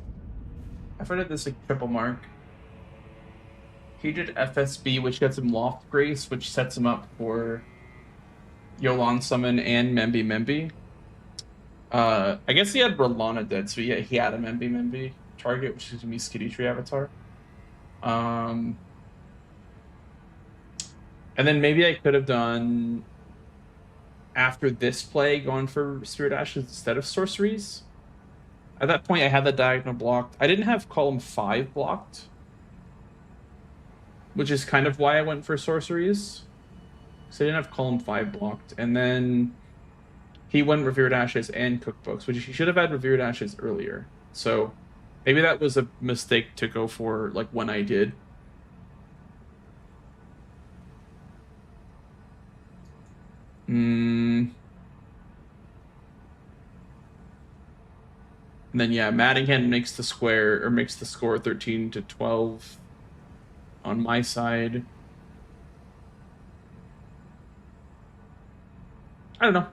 after I did this like triple mark, he did FSB, which gets him Loft Grace, which sets him up for Yolan Summon and Membi Membi. I guess he had Rolana dead, so yeah, he had a Membi Membi target, which is gonna be Skitty Tree Avatar. And then maybe I could have done, after this play, going for Spirit Ashes instead of Sorceries. At that point, I had the diagonal blocked. I didn't have column 5 blocked, which is kind of why I went for Sorceries. So I didn't have column 5 blocked. And then he went Revered Ashes and Cookbooks, which he should have had Revered Ashes earlier. So maybe that was a mistake to go for, like, when I did. And then yeah, Maddingham makes the square, or makes the score 13-12 on my side. I don't know.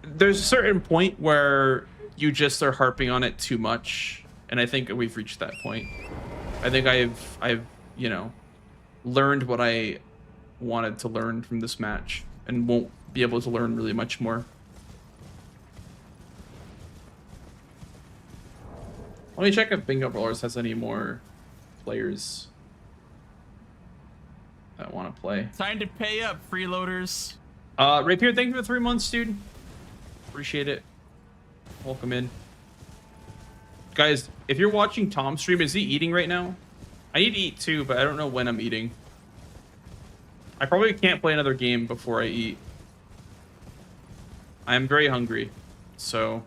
There's a certain point where you just are harping on it too much, and I think we've reached that point. I think I've you know, learned what I wanted to learn from this match, and won't be able to learn really much more. Let me check if Bingo Brawlers has any more players that want to play. Time to pay up, freeloaders. Rapier, thank you for 3 months, dude. Appreciate it. Welcome in. Guys, if you're watching Tom's stream, is he eating right now? I need to eat too, but I don't know when I'm eating. I probably can't play another game before I eat. I am very hungry, so...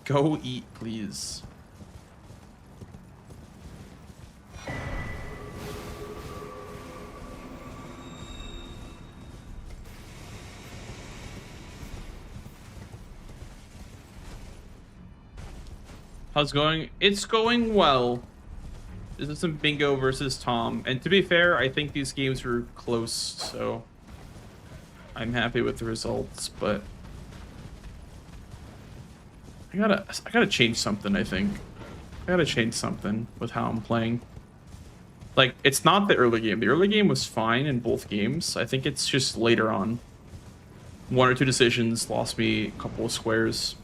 Go eat, please. How's it going? It's going well. This is some Bingo versus Tom. And to be fair, I think these games were close, so I'm happy with the results, but I gotta change something, I think. I gotta change something with how I'm playing. Like, it's not the early game. The early game was fine in both games. I think it's just later on. 1 or 2 decisions lost me a couple of squares.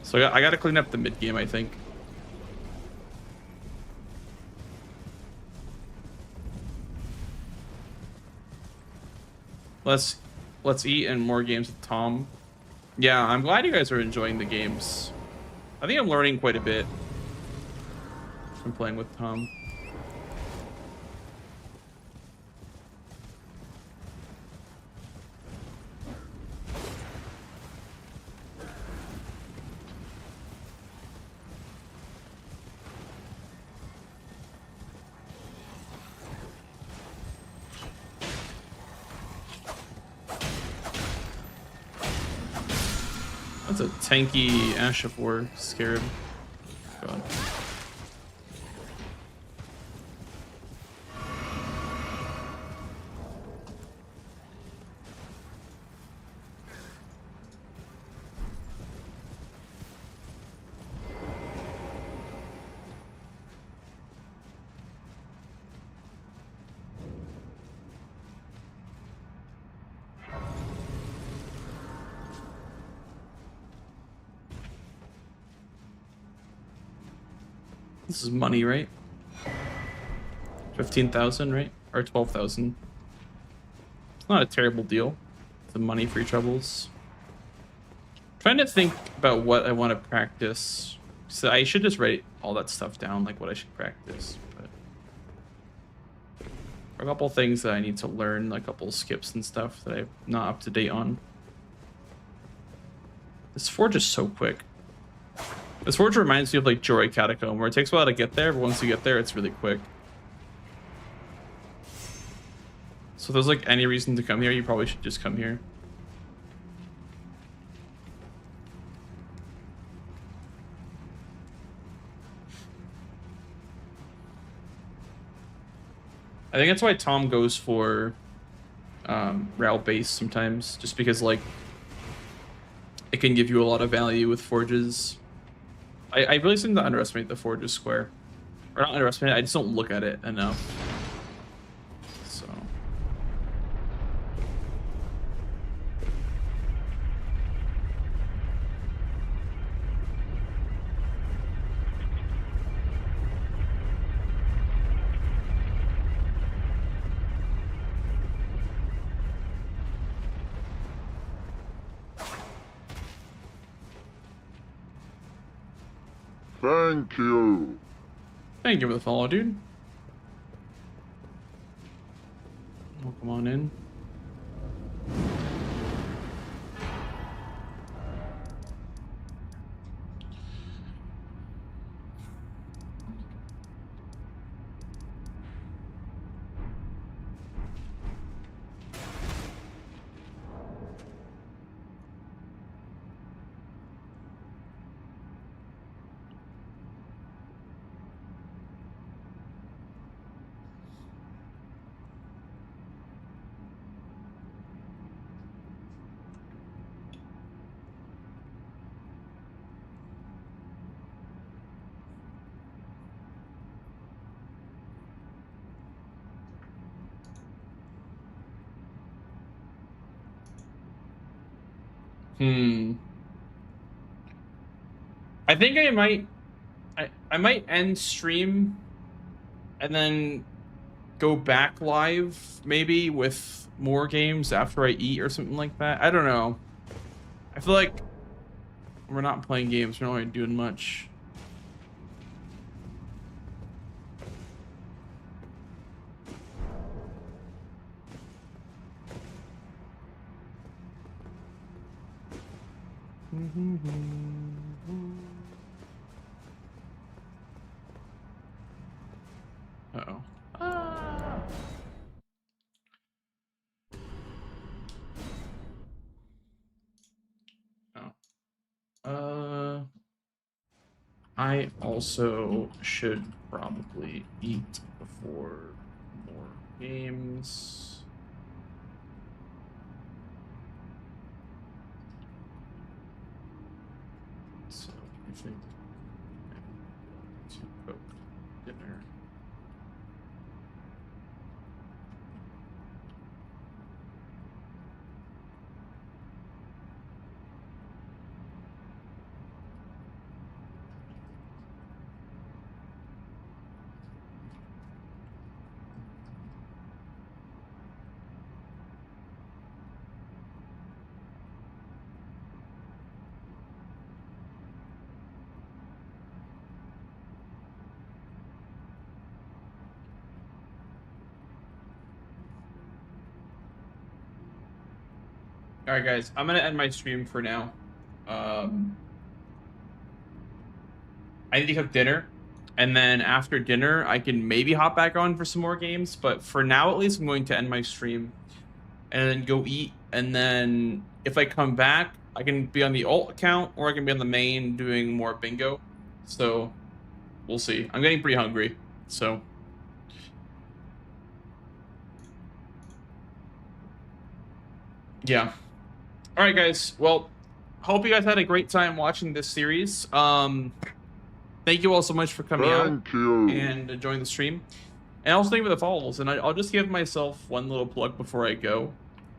So I gotta clean up the mid game, I think. Let's eat and more games with Tom. Yeah, I'm glad you guys are enjoying the games. I think I'm learning quite a bit from playing with Tom. That's a tanky Ash of War scarab. God. This is money, right? 15,000, right? Or 12,000. It's not a terrible deal. The money free troubles. Trying to think about what I want to practice. So I should just write all that stuff down, like what I should practice. But A couple things that I need to learn, like a couple skips and stuff that I'm not up to date on. This forge is so quick. This forge reminds me of like Joy Catacomb, where it takes a while to get there, but once you get there, it's really quick. So if there's like any reason to come here, you probably should just come here. I think that's why Tom goes for route base sometimes, just because like it can give you a lot of value with forges. I really seem to underestimate the forges square, or not underestimate it, I just don't look at it enough. So Thank you. thank you for the follow, dude. Welcome on in. I think I might end stream and then go back live maybe with more games after I eat or something like that. I don't know. I feel like we're not playing games, we're not really doing much. Uh-oh. I also should probably eat before more games. So I think I'm going to cook dinner. All right, guys, I'm gonna end my stream for now. I need to cook dinner, and then after dinner, I can maybe hop back on for some more games. But for now, at least, I'm going to end my stream and then go eat. And then if I come back, I can be on the alt account or I can be on the main doing more bingo. So we'll see. I'm getting pretty hungry, so. Yeah. All right, guys. Well, hope you guys had a great time watching this series. Thank you all so much for coming out and enjoying the stream. And also thank you for the follows. And I'll just give myself one little plug before I go.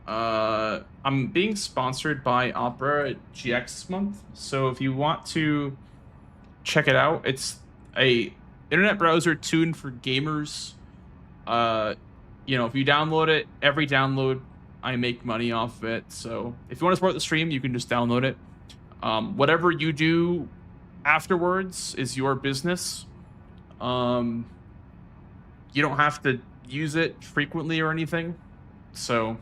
I'm being sponsored by Opera GX this month. So if you want to check it out, it's a internet browser tuned for gamers. You know, if you download it, every download I make money off of it. So if you want to support the stream, you can just download it. Whatever you do afterwards is your business. You don't have to use it frequently or anything. So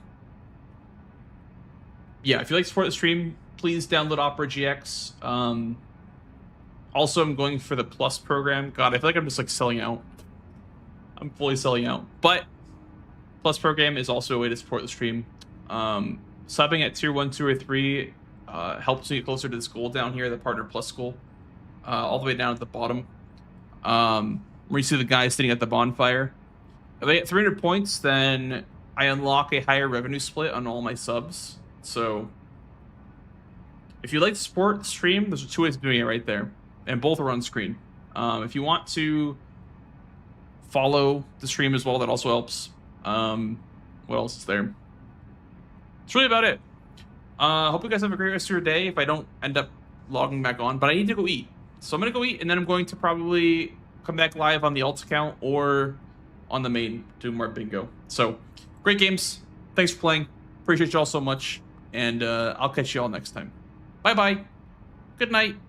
yeah, if you like to support the stream, please download Opera GX. Also, I'm going for the Plus program. God, I feel like I'm just like selling out. I'm fully selling out. But Plus program is also a way to support the stream. Subbing at tier 1, 2, or 3 helps me get closer to this goal down here, the Partner Plus goal. All the way down at the bottom. Where you see the guy sitting at the bonfire. If I get 300 points, then I unlock a higher revenue split on all my subs. So if you like to support the stream, there's 2 ways of doing it right there. And both are on screen. If you want to follow the stream as well, that also helps. What else is there? That's really about it. Hope you guys have a great rest of your day if I don't end up logging back on. But I need to go eat. So I'm going to go eat, and then I'm going to probably come back live on the alt account or on the main, do more bingo. So, great games. Thanks for playing. Appreciate you all so much. And I'll catch you all next time. Bye-bye. Good night.